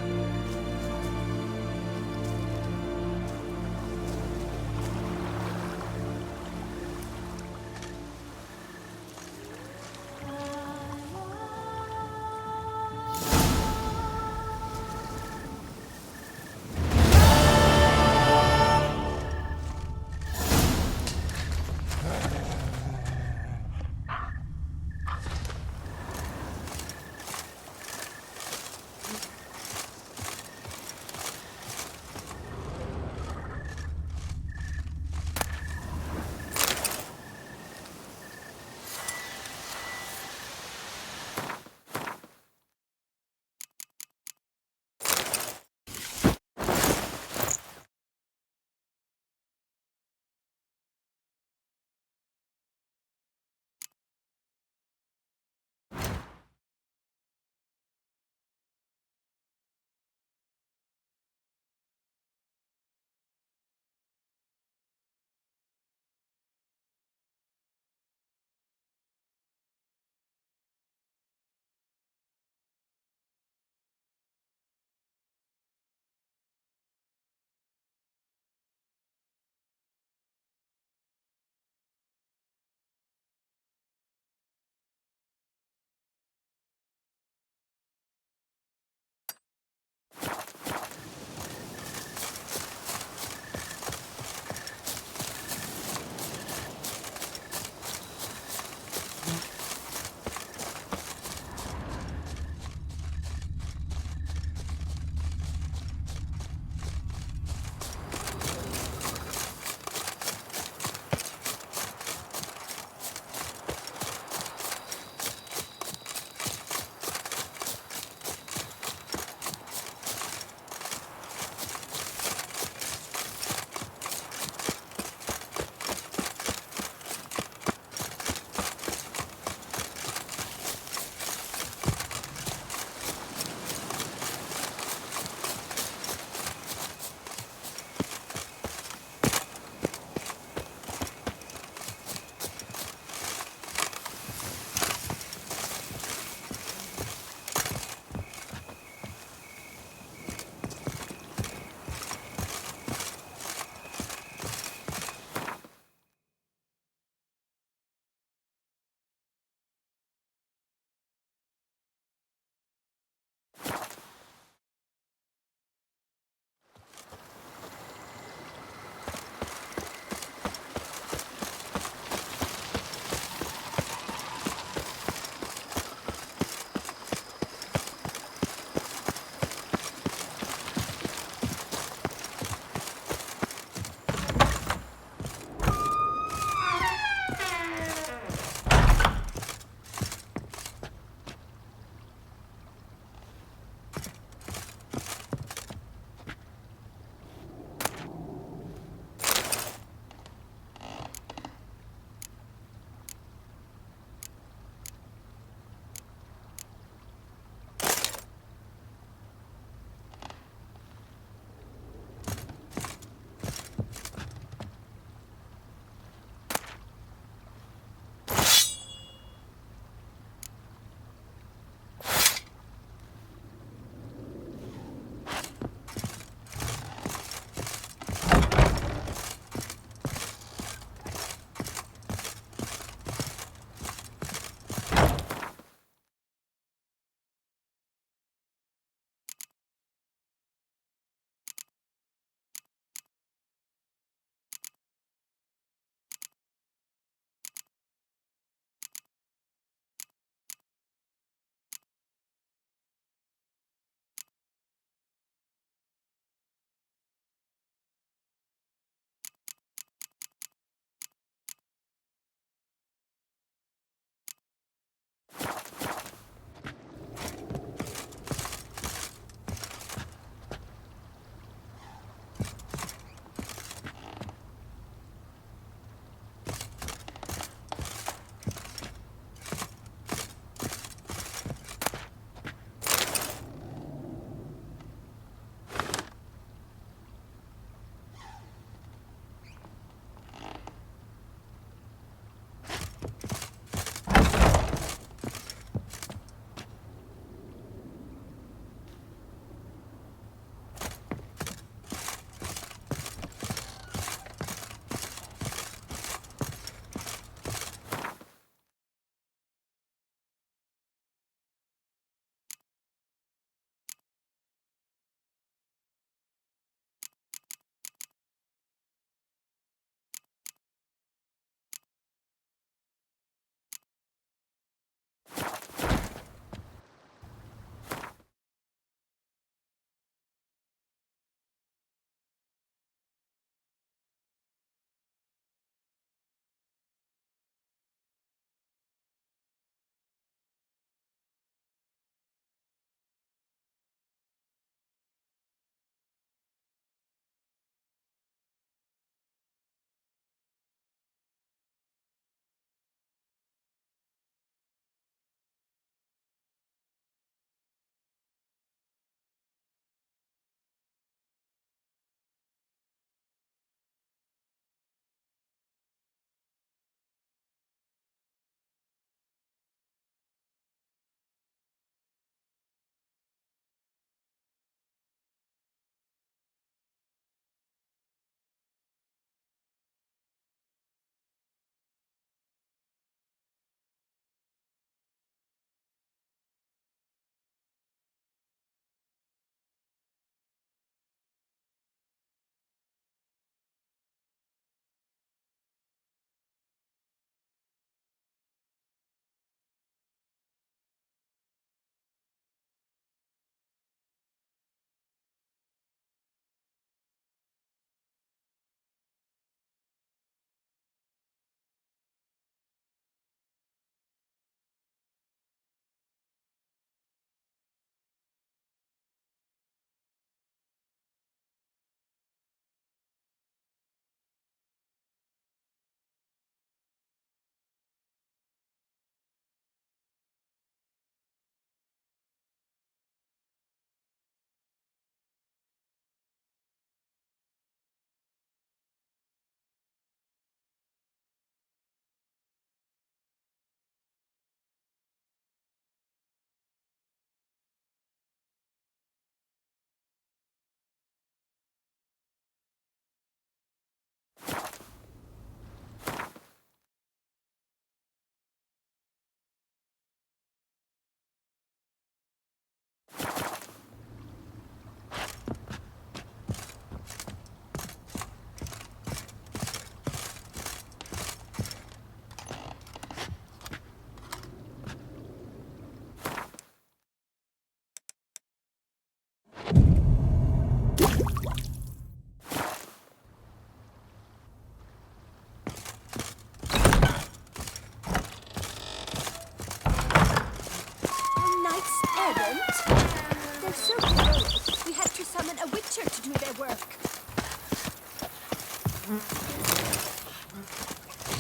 work.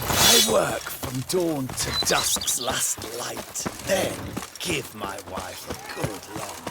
I work from dawn to dusk's last light, then give my wife a good long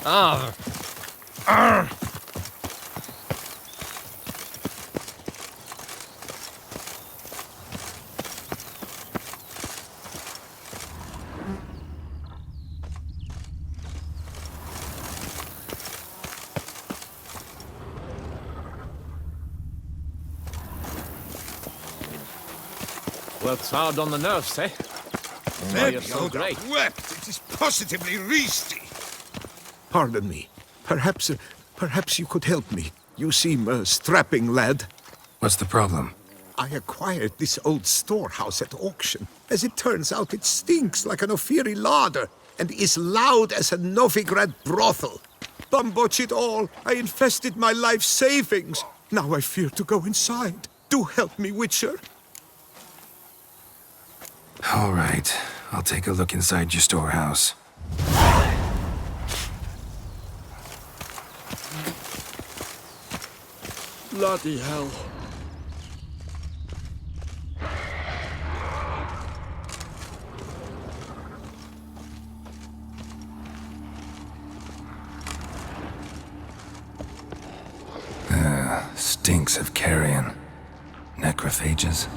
Ah. Works hard on the nerves, eh? Why you're so great. Wept. It is positively risky. Pardon me. Perhaps you could help me. You seem a strapping lad. What's the problem? I acquired this old storehouse at auction. As it turns out, it stinks like an Ophiri larder and is loud as a Novigrad brothel. Bambotch it all, I invested my life savings. Now I fear to go inside. Do help me, Witcher. All right, I'll take a look inside your storehouse. Bloody hell. Stinks of carrion. Necrophages.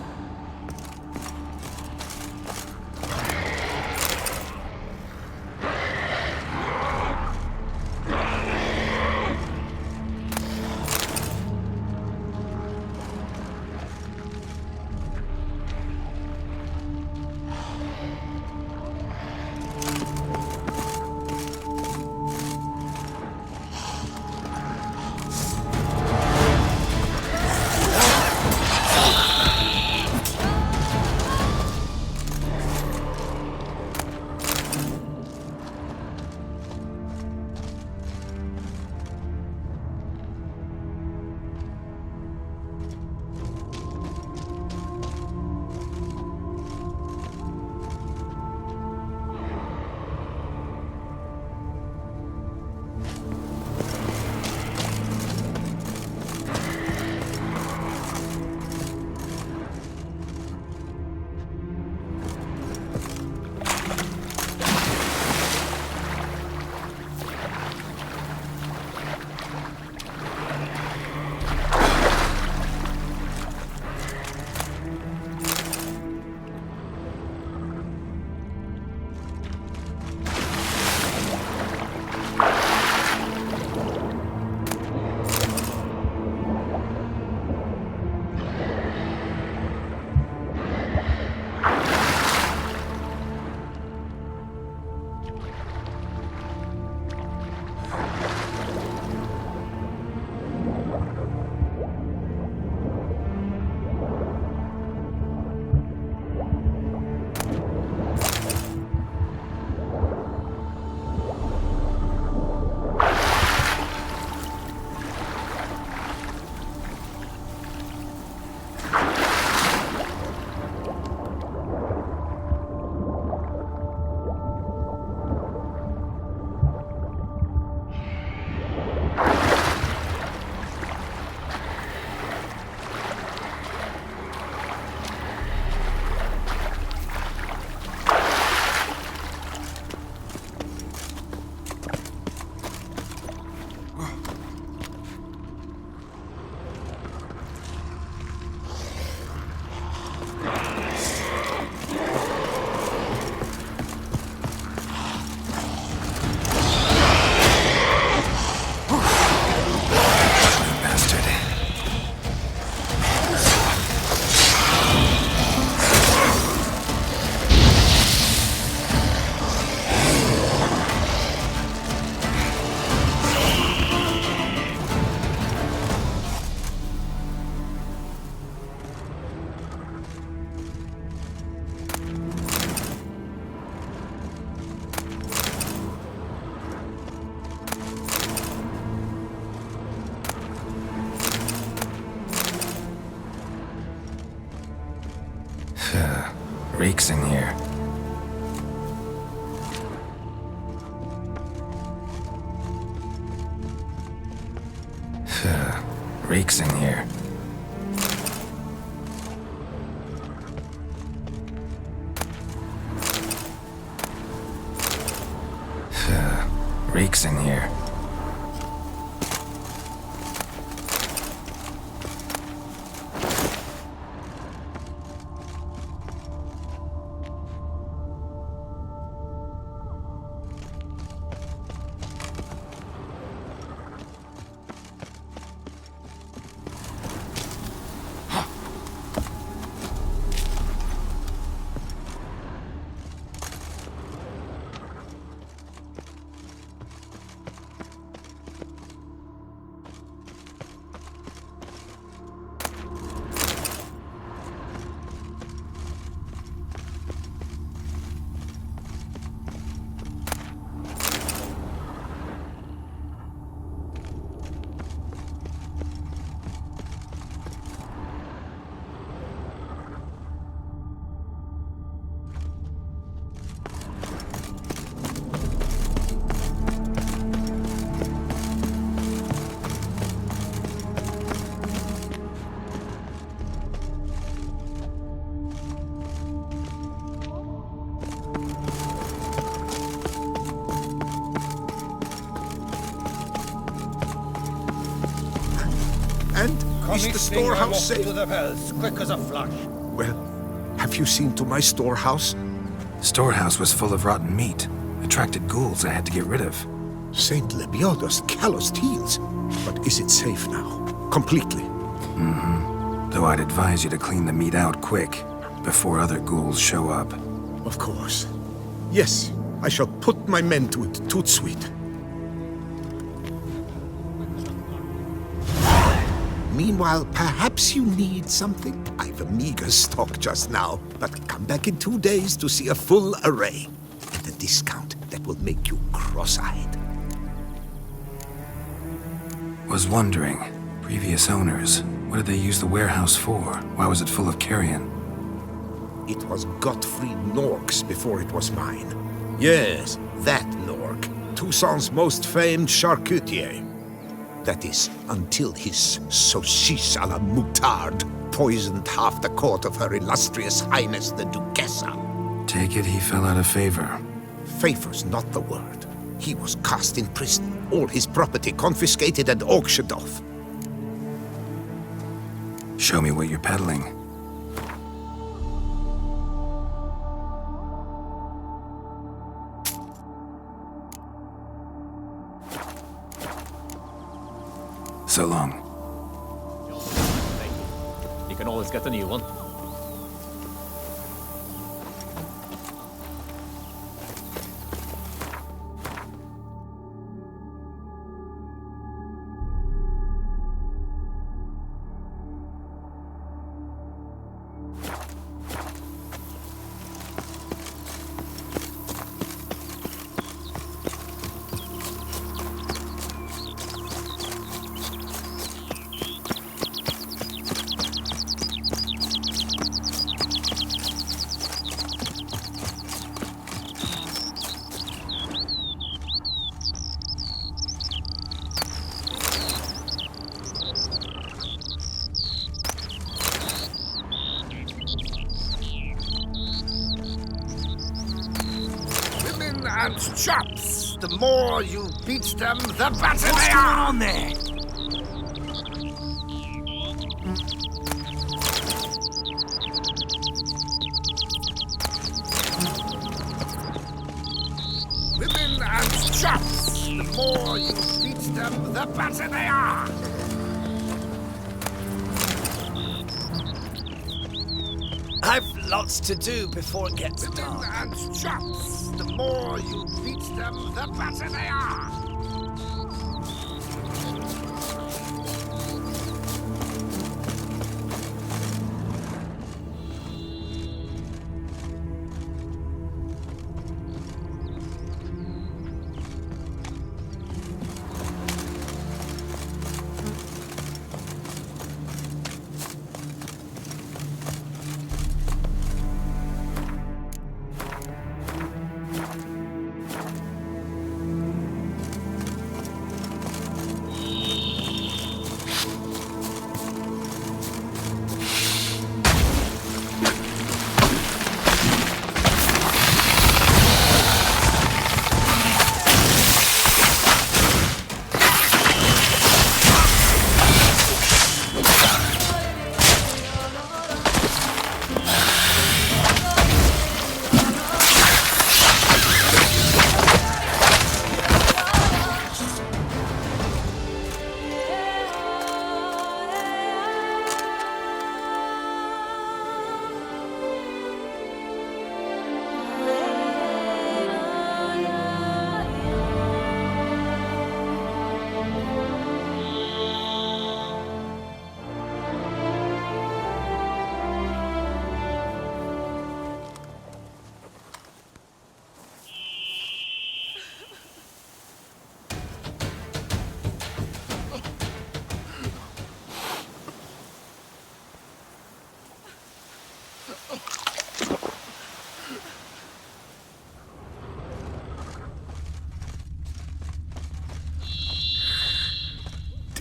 Reeks in here. Reeks in here. Reeks in here. Is the storehouse safe? To the bells, quick as a flash. Well, have you seen to my storehouse? Storehouse was full of rotten meat. Attracted ghouls I had to get rid of. Saint Lebioda's calloused heels. But is it safe now? Completely? Though I'd advise you to clean the meat out quick, before other ghouls show up. Of course. Yes, I shall put my men to it, tout sweet. Meanwhile, perhaps you need something? I've a meager stock just now, but come back in 2 days to see a full array. At a discount that will make you cross-eyed. Was wondering, previous owners, what did they use the warehouse for? Why was it full of carrion? It was Gottfried Nork's before it was mine. Yes, that Nork. Toussaint's most famed charcutier. That is, until his saucisse à la moutarde poisoned half the court of Her Illustrious Highness the Duchessa. Take it he fell out of favor. Favor's not the word. He was cast in prison, all his property confiscated and auctioned off. Show me what you're peddling. So long. You can always get a new one. And chops. The more you beat them, the better they are. On there? Women and chops. The more you beat them, the better they are. I've lots to do before it gets dark. Women and chops. The more you beat them, the better they are.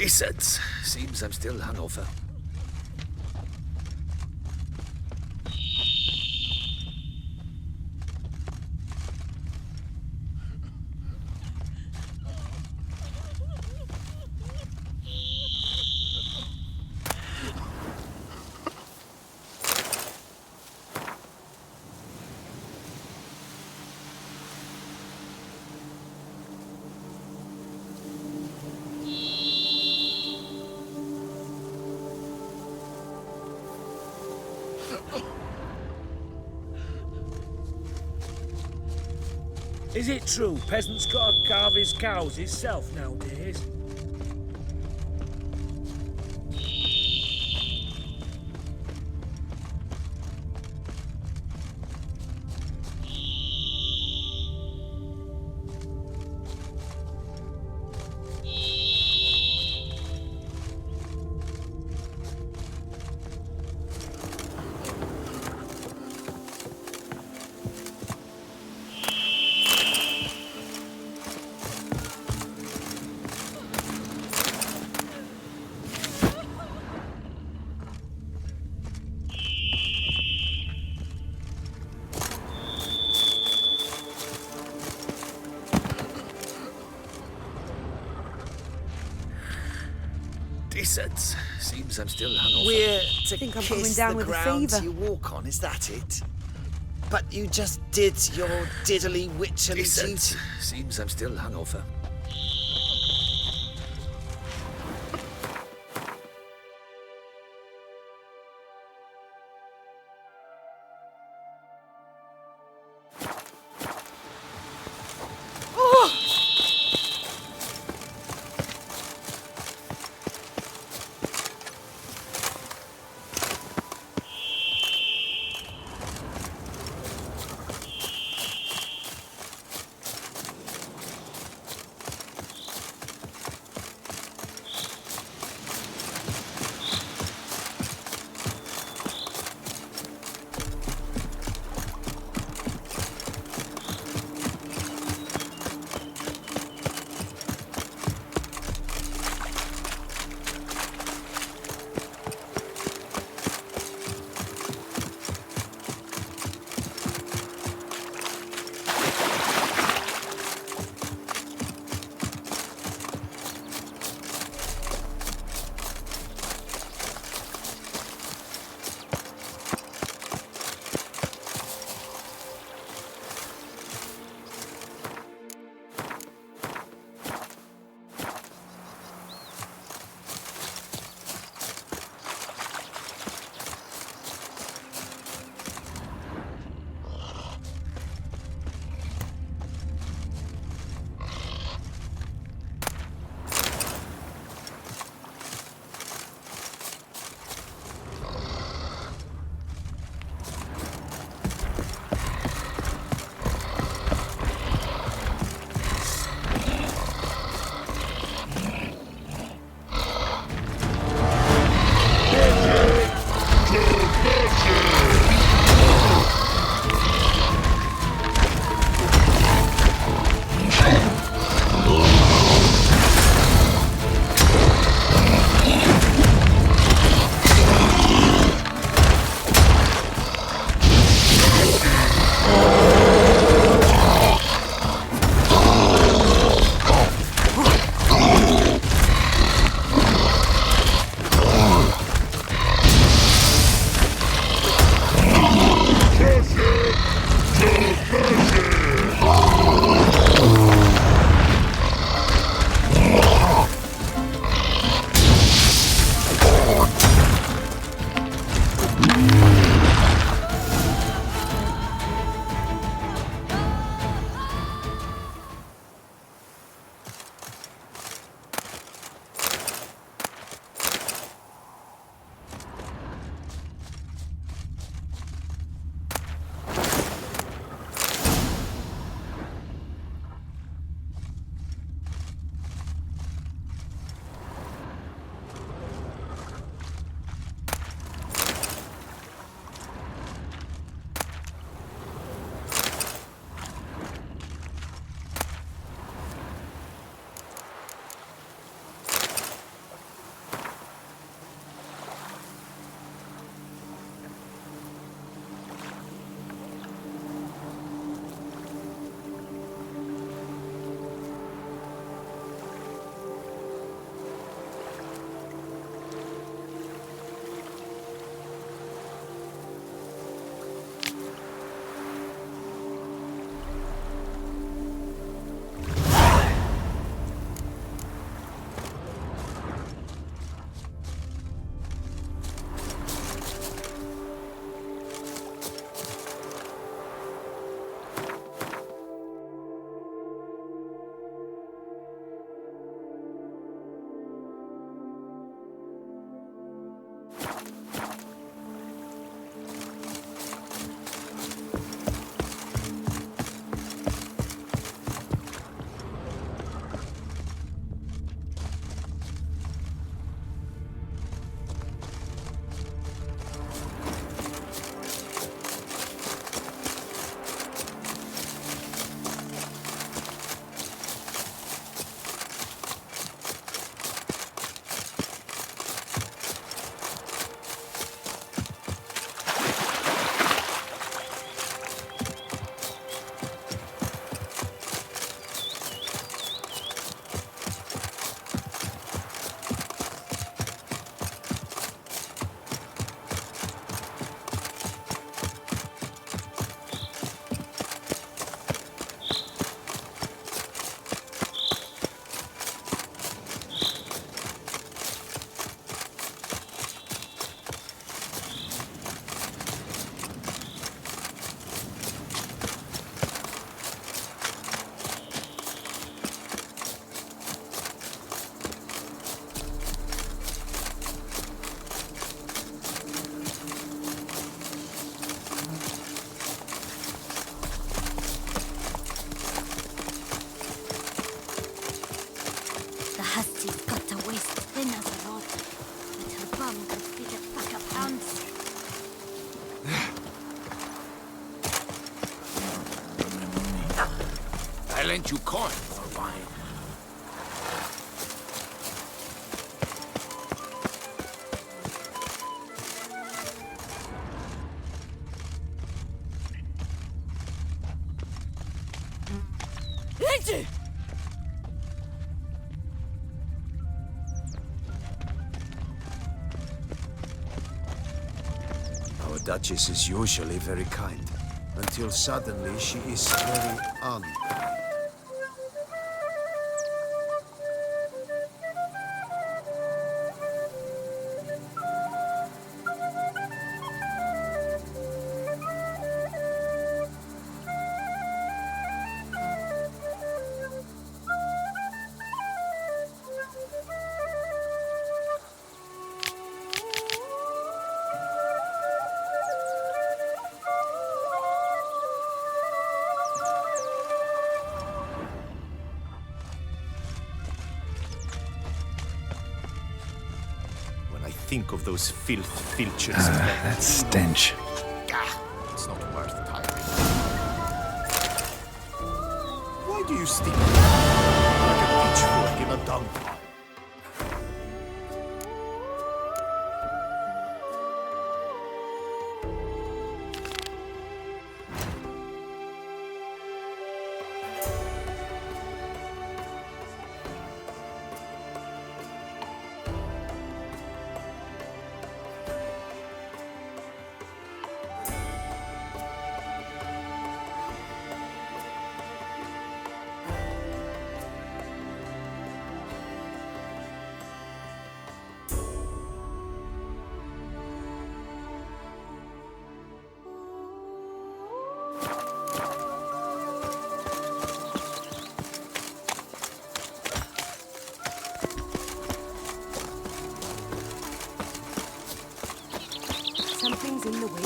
Decent. Seems I'm still hungover. Is it true peasants gotta carve his cows himself nowadays? Decent. Seems I'm still hungover. We're to think I'm coming down with a fever. You walk on, is that it? But you just did your diddly witcherly duty. Seems I'm still hungover. lend you corn for wine. Our Duchess is usually very kind, until suddenly she is very unkind. When I think of those filches. That stench. It's not worth tiring. Why do you stick like a pitchfork in a dung pile? Something's in the wind.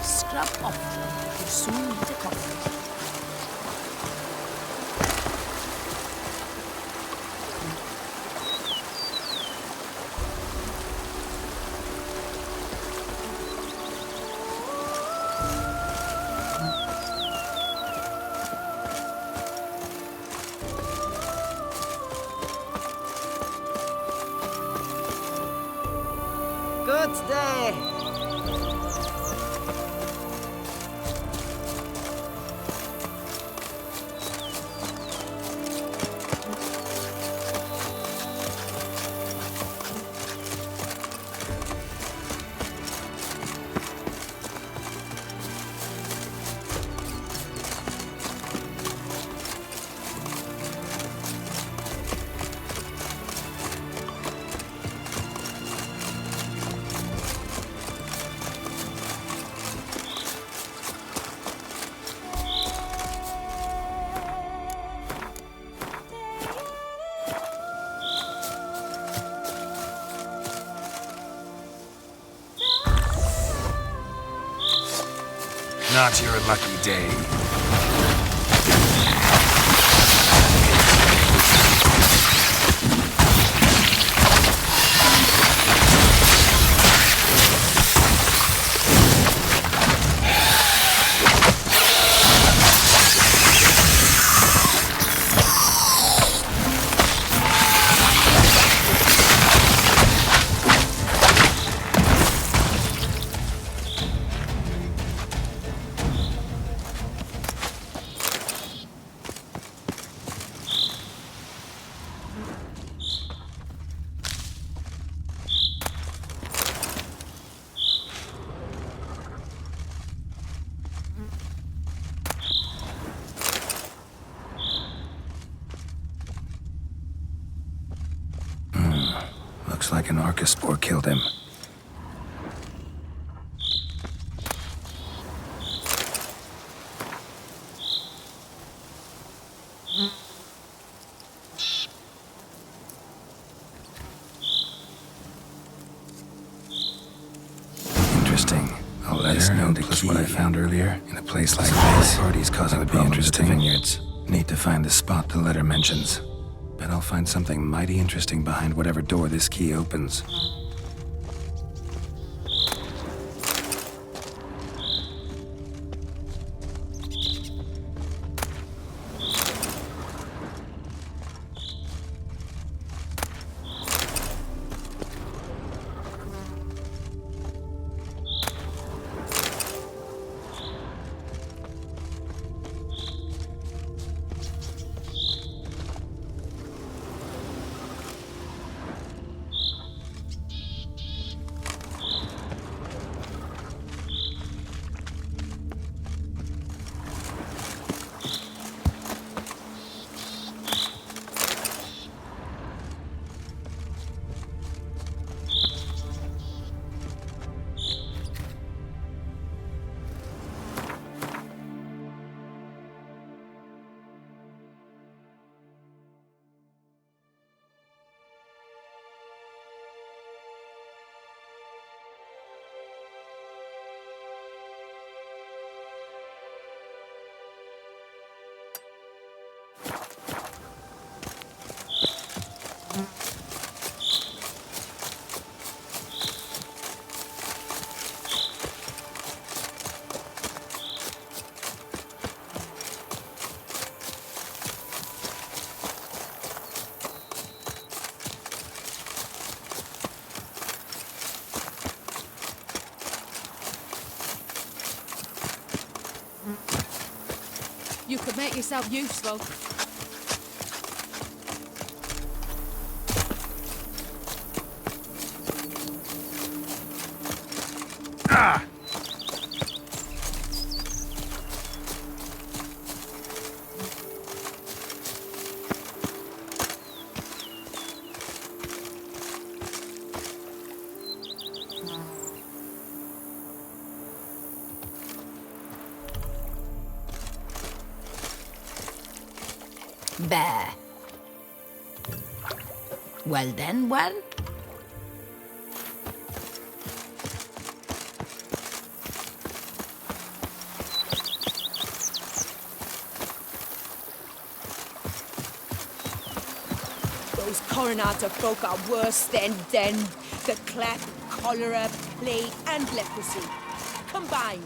Scrub off. You'll soon need a coffee. Good day. Not your lucky day. Looks like an Archaspore killed him. found earlier? In a place like this, parties causing problems at the vineyards. Need to find the spot the letter mentions. Bet I'll find something mighty interesting behind whatever door this key opens. You could make yourself useful. Ah! Bear. Well then, well. Those coronata folk are worse than the cleft, cholera, plague, and leprosy combined.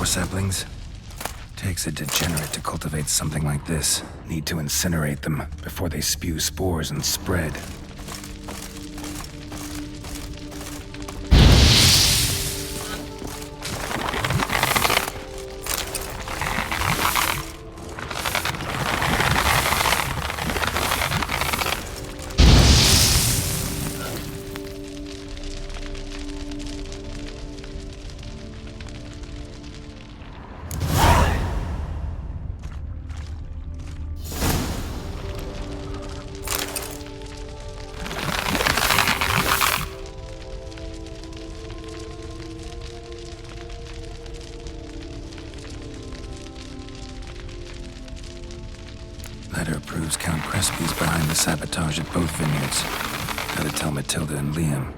spore saplings? Takes a degenerate to cultivate something like this. Need to incinerate them before they spew spores and spread. Letter proves Count Crespi's behind the sabotage at both vineyards. Gotta tell Matilda and Liam.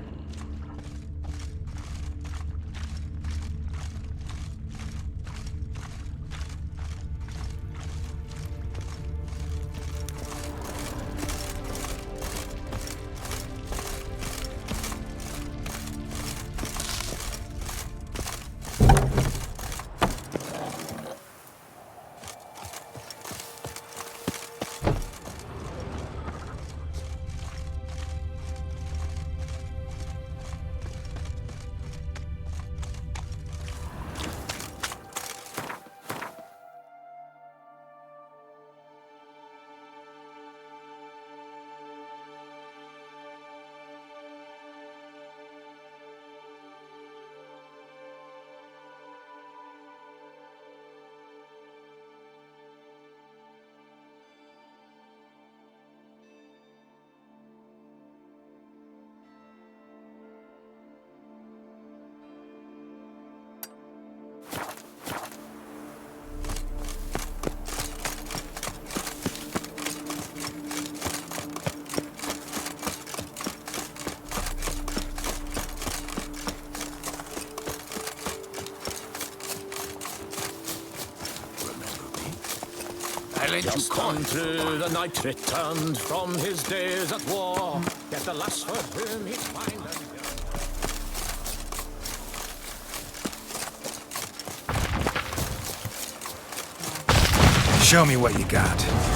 Just gone through the night, returned from his days at war. Yet the lass for whom he'd find Show me what you got.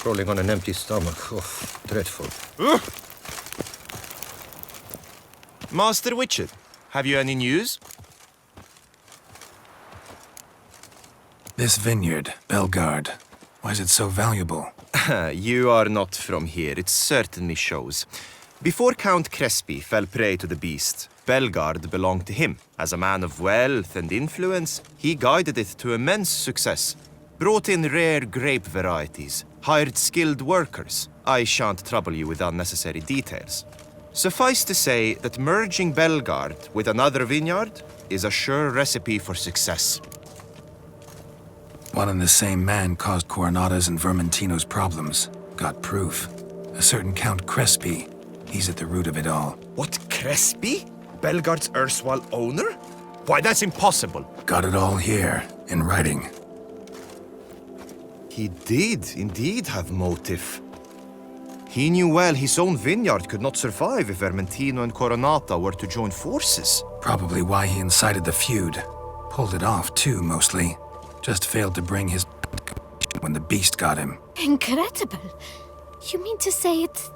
crawling on an empty stomach. Oh, dreadful. Master Witcher, have you any news? This vineyard, Belgard, why is it so valuable? You are not from here, it certainly shows. Before Count Crespi fell prey to the beast, Belgard belonged to him. As a man of wealth and influence, he guided it to immense success. Brought in rare grape varieties, hired skilled workers. I shan't trouble you with unnecessary details. Suffice to say that merging Belgard with another vineyard is a sure recipe for success. One and the same man caused Coronata's and Vermentino's problems. Got proof. A certain Count Crespi. He's at the root of it all. What, Crespi? Belgard's erstwhile owner? Why, that's impossible. Got it all here, in writing. He did indeed have motive. He knew well his own vineyard could not survive if Vermentino and Coronata were to join forces. Probably why he incited the feud. Pulled it off, too, mostly. Just failed to bring his when the beast got him. Incredible. You mean to say it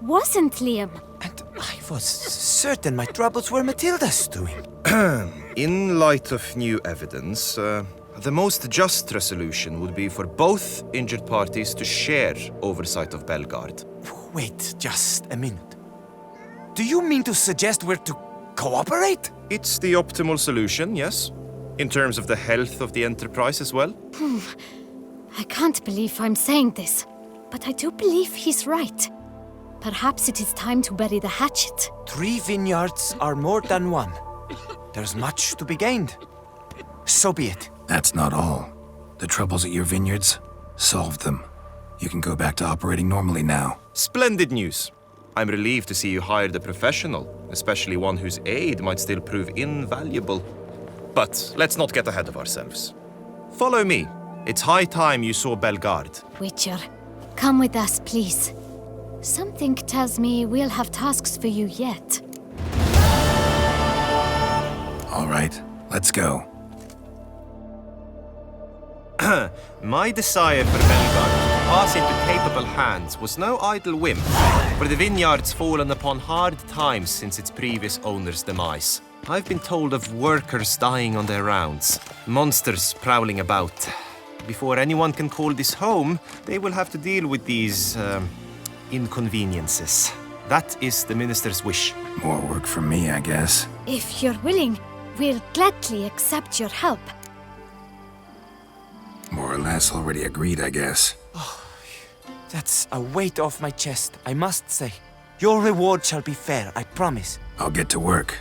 wasn't Liam? And I was certain my troubles were Matilda's doing. In light of new evidence, the most just resolution would be for both injured parties to share oversight of Belgard. Wait just a minute. Do you mean to suggest we're to cooperate? It's the optimal solution, yes. In terms of the health of the enterprise as well. I can't believe I'm saying this, but I do believe he's right. Perhaps it is time to bury the hatchet. 3 vineyards are more than one. There's much to be gained. So be it. That's not all. The troubles at your vineyards? Solved them. You can go back to operating normally now. Splendid news. I'm relieved to see you hired a professional, especially one whose aid might still prove invaluable. But let's not get ahead of ourselves. Follow me. It's high time you saw Belgard. Witcher, come with us, please. Something tells me we'll have tasks for you yet. All right, let's go. My desire for Belgard to pass into capable hands was no idle whim, for the vineyard's fallen upon hard times since its previous owner's demise. I've been told of workers dying on their rounds, monsters prowling about. Before anyone can call this home, they will have to deal with these, inconveniences. That is the minister's wish. More work for me, I guess. If you're willing, we'll gladly accept your help. More or less already agreed, I guess. That's a weight off my chest, I must say. Your reward shall be fair, I promise. I'll get to work.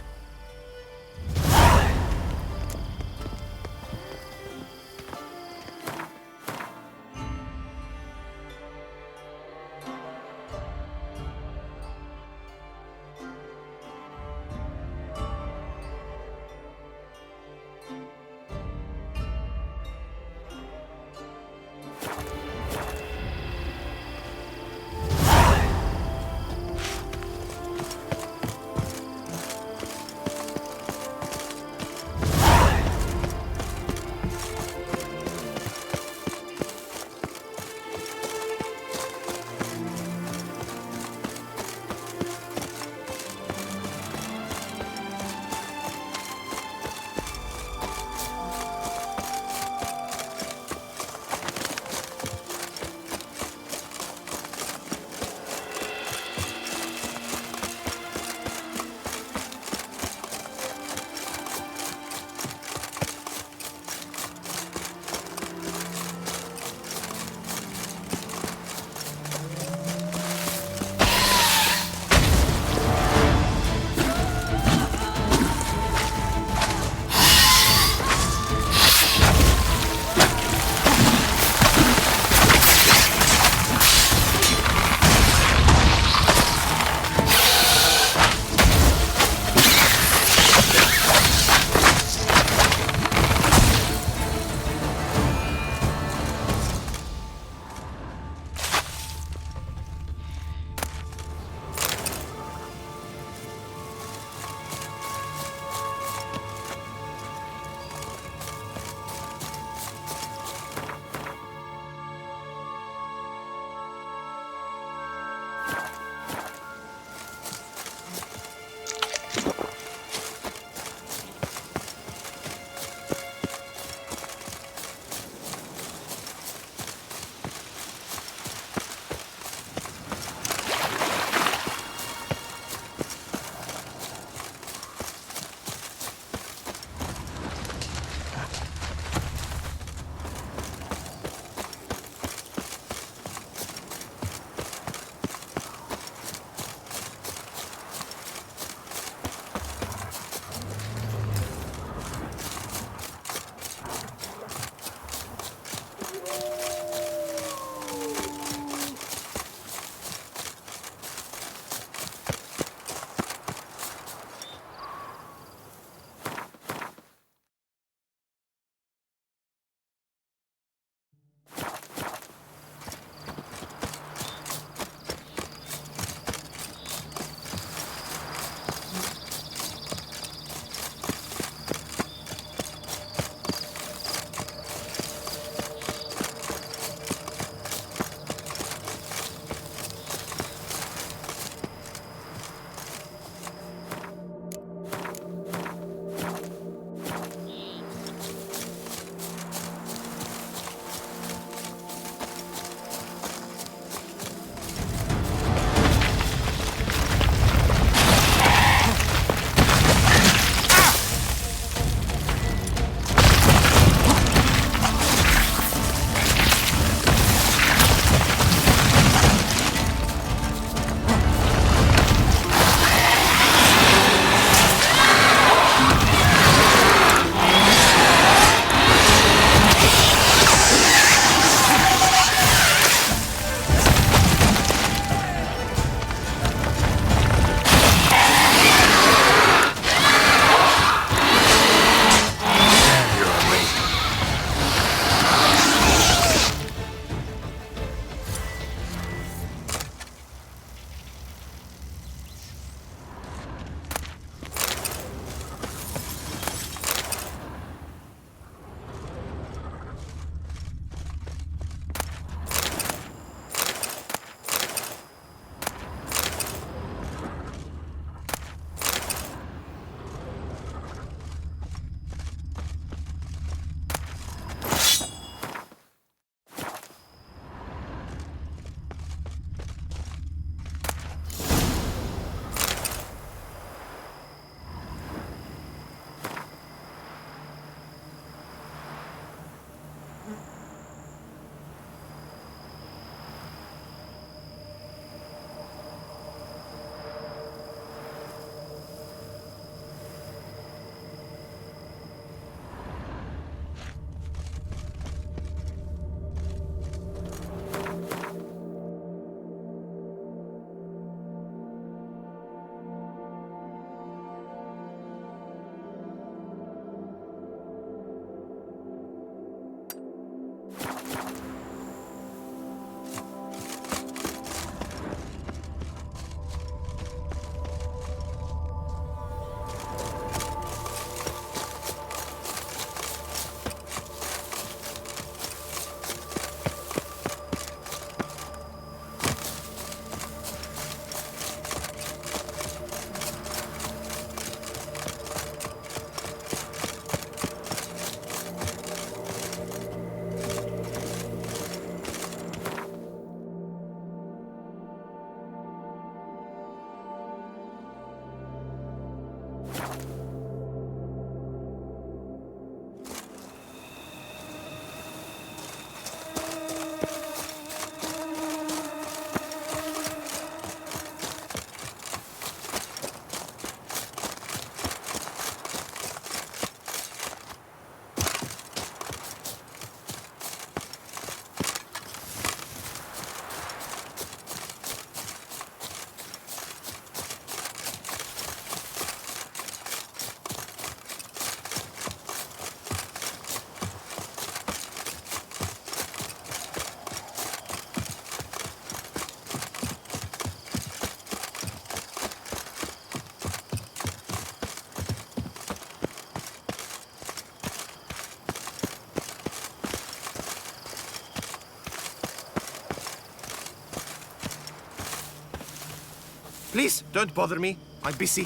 Please, don't bother me. I'm busy.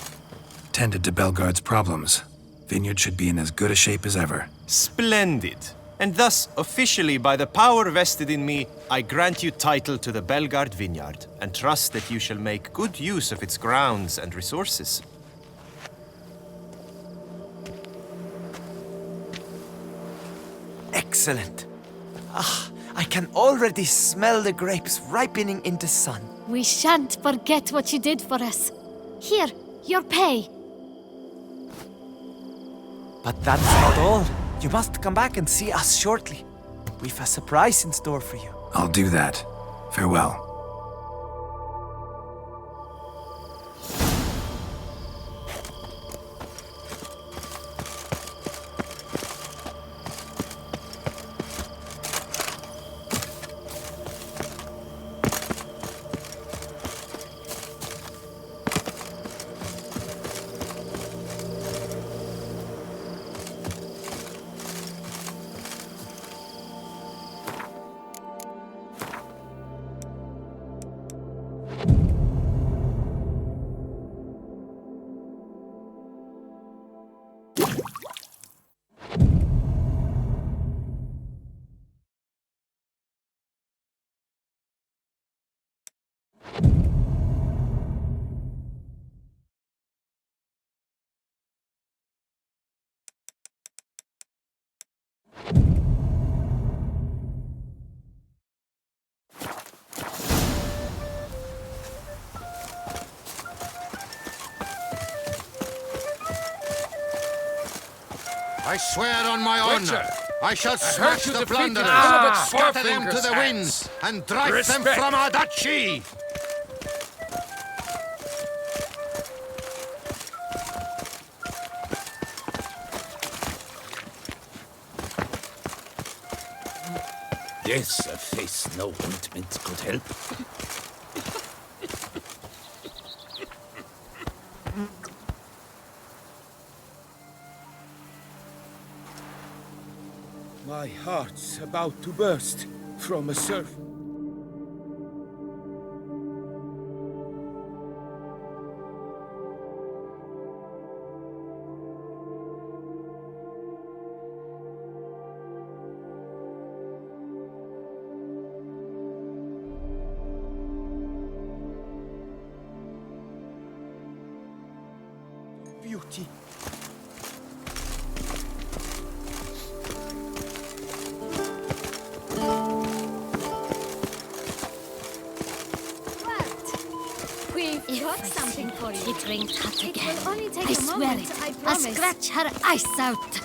Tended to Belgard's problems. Vineyard should be in as good a shape as ever. Splendid. And thus, officially, by the power vested in me, I grant you title to the Belgard Vineyard, and trust that you shall make good use of its grounds and resources. Excellent. Ah, I can already smell the grapes ripening in the sun. We shan't forget what you did for us. Here, your pay. But that's not all. You must come back and see us shortly. We've a surprise in store for you. I'll do that. Farewell. I swear on my honor, I shall smash the plunderers, scatter them to the winds, and drive them from our duchy! Yes, a face no ointment could help. My heart's about to burst from a surf. Beauty. We've got something for you. He drinks hot again. It will only take I a swear moment, it. I I'll promise. scratch her eyes out.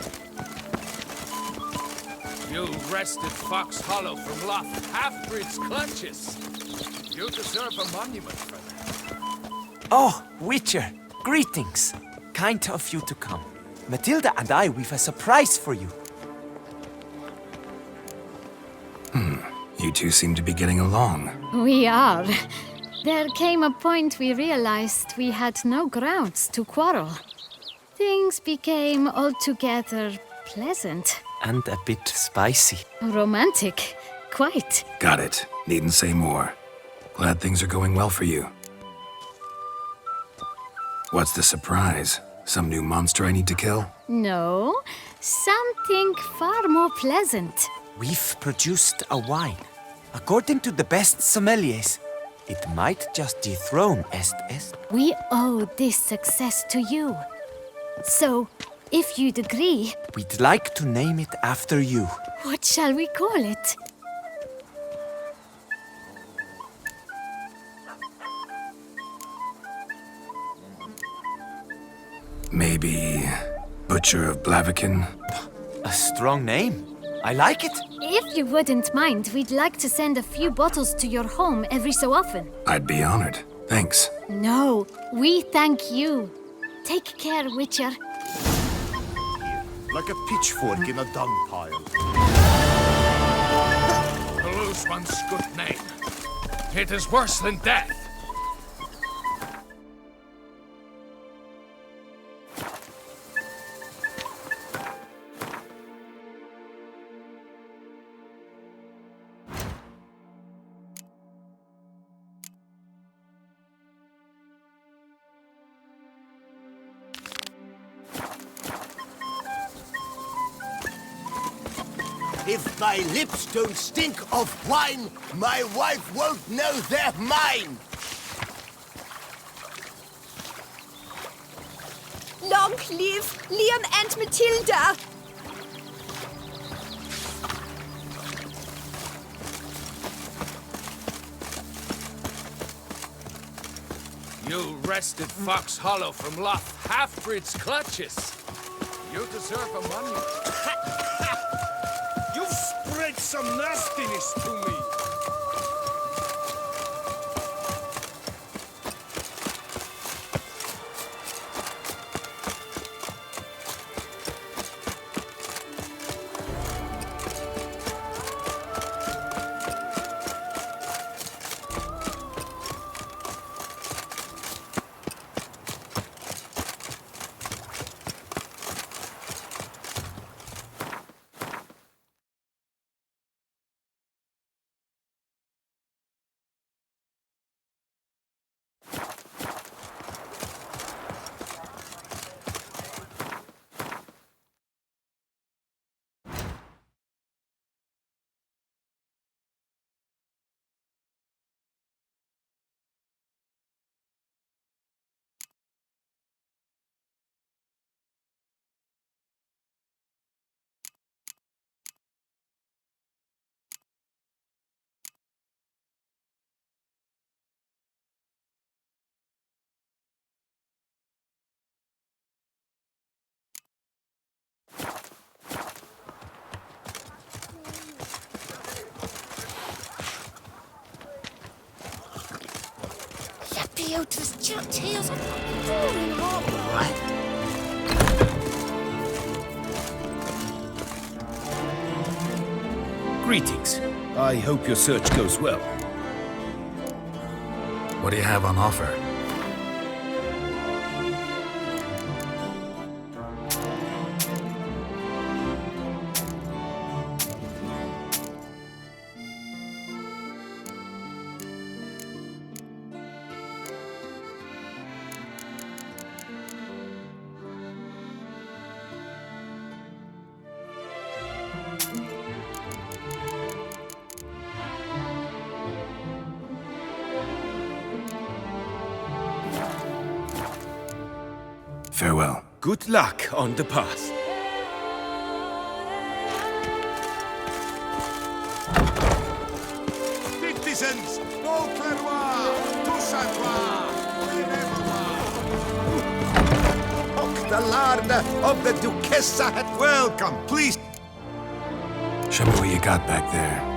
You wrested Fox Hollow from Loth Halfbreed's clutches. You deserve a monument for that. Oh, Witcher, greetings. Kind of you to come. Matilda and I, we've a surprise for you. You two seem to be getting along. We are. There came a point we realized we had no grounds to quarrel. Things became altogether pleasant. And a bit spicy. Romantic. Quite. Got it. Needn't say more. Glad things are going well for you. What's the surprise? Some new monster I need to kill? No, something far more pleasant. We've produced a wine. According to the best sommeliers, it might just dethrone Est. We owe this success to you. So, if you'd agree... We'd like to name it after you. What shall we call it? Maybe... Butcher of Blaviken? A strong name. I like it. If you wouldn't mind, we'd like to send a few bottles to your home every so often. I'd be honored. Thanks. No, we thank you. Take care, Witcher. Like a pitchfork in a dung pile. To lose one's good name. It is worse than death. If my lips don't stink of wine, my wife won't know they're mine. Long live Liam and Matilda! You wrested Fox Hollow from Loth Halfbreed's clutches. You deserve a monument. You've spread some nastiness to me. Greetings. I hope your search goes well. What do you have on offer? Farewell. Good luck on the path. Citizens, au pleuroir, tous à toi. Och, the lord of the Duchessa had welcome, please. Show me what you got back there.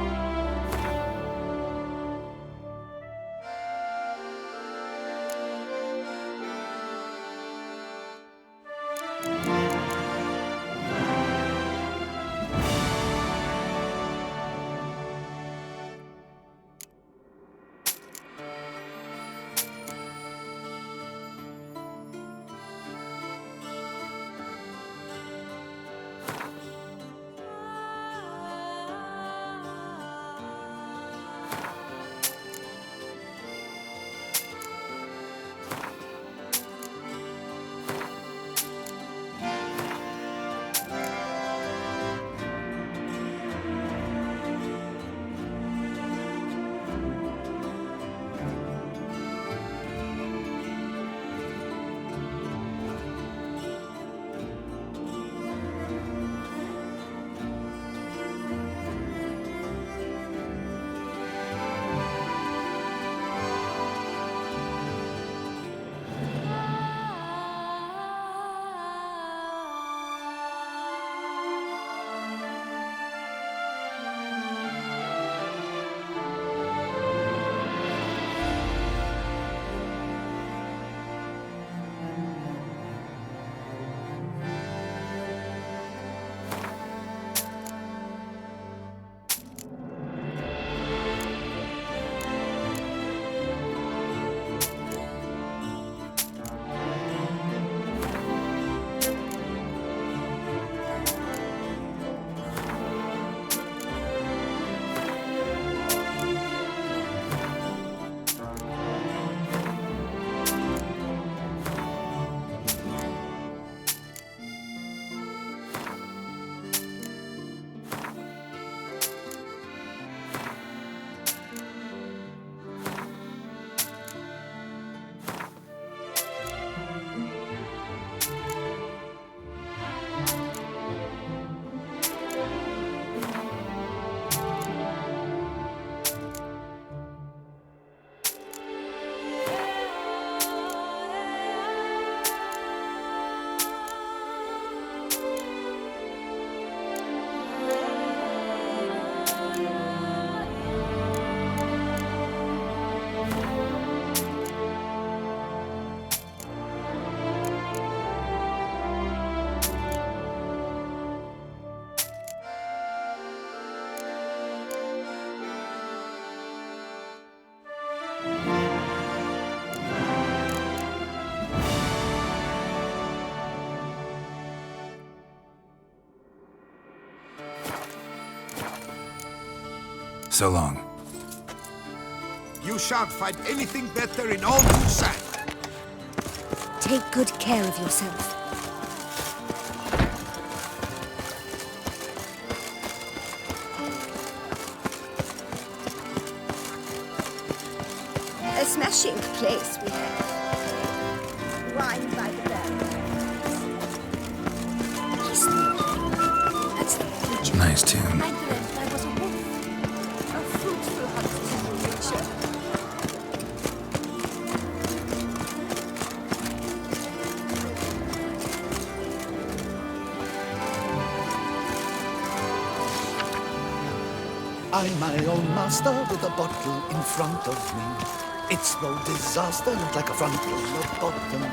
So long. You shan't find anything better in all Busan. Take good care of yourself. A smashing place we have. Wine by the bell. That's the future. Nice tune. I dreamt I was a wolf. A fruitful hunting creature. I'm my own master with a bottle in front of me. It's no disaster, not like a frontal lobotomy.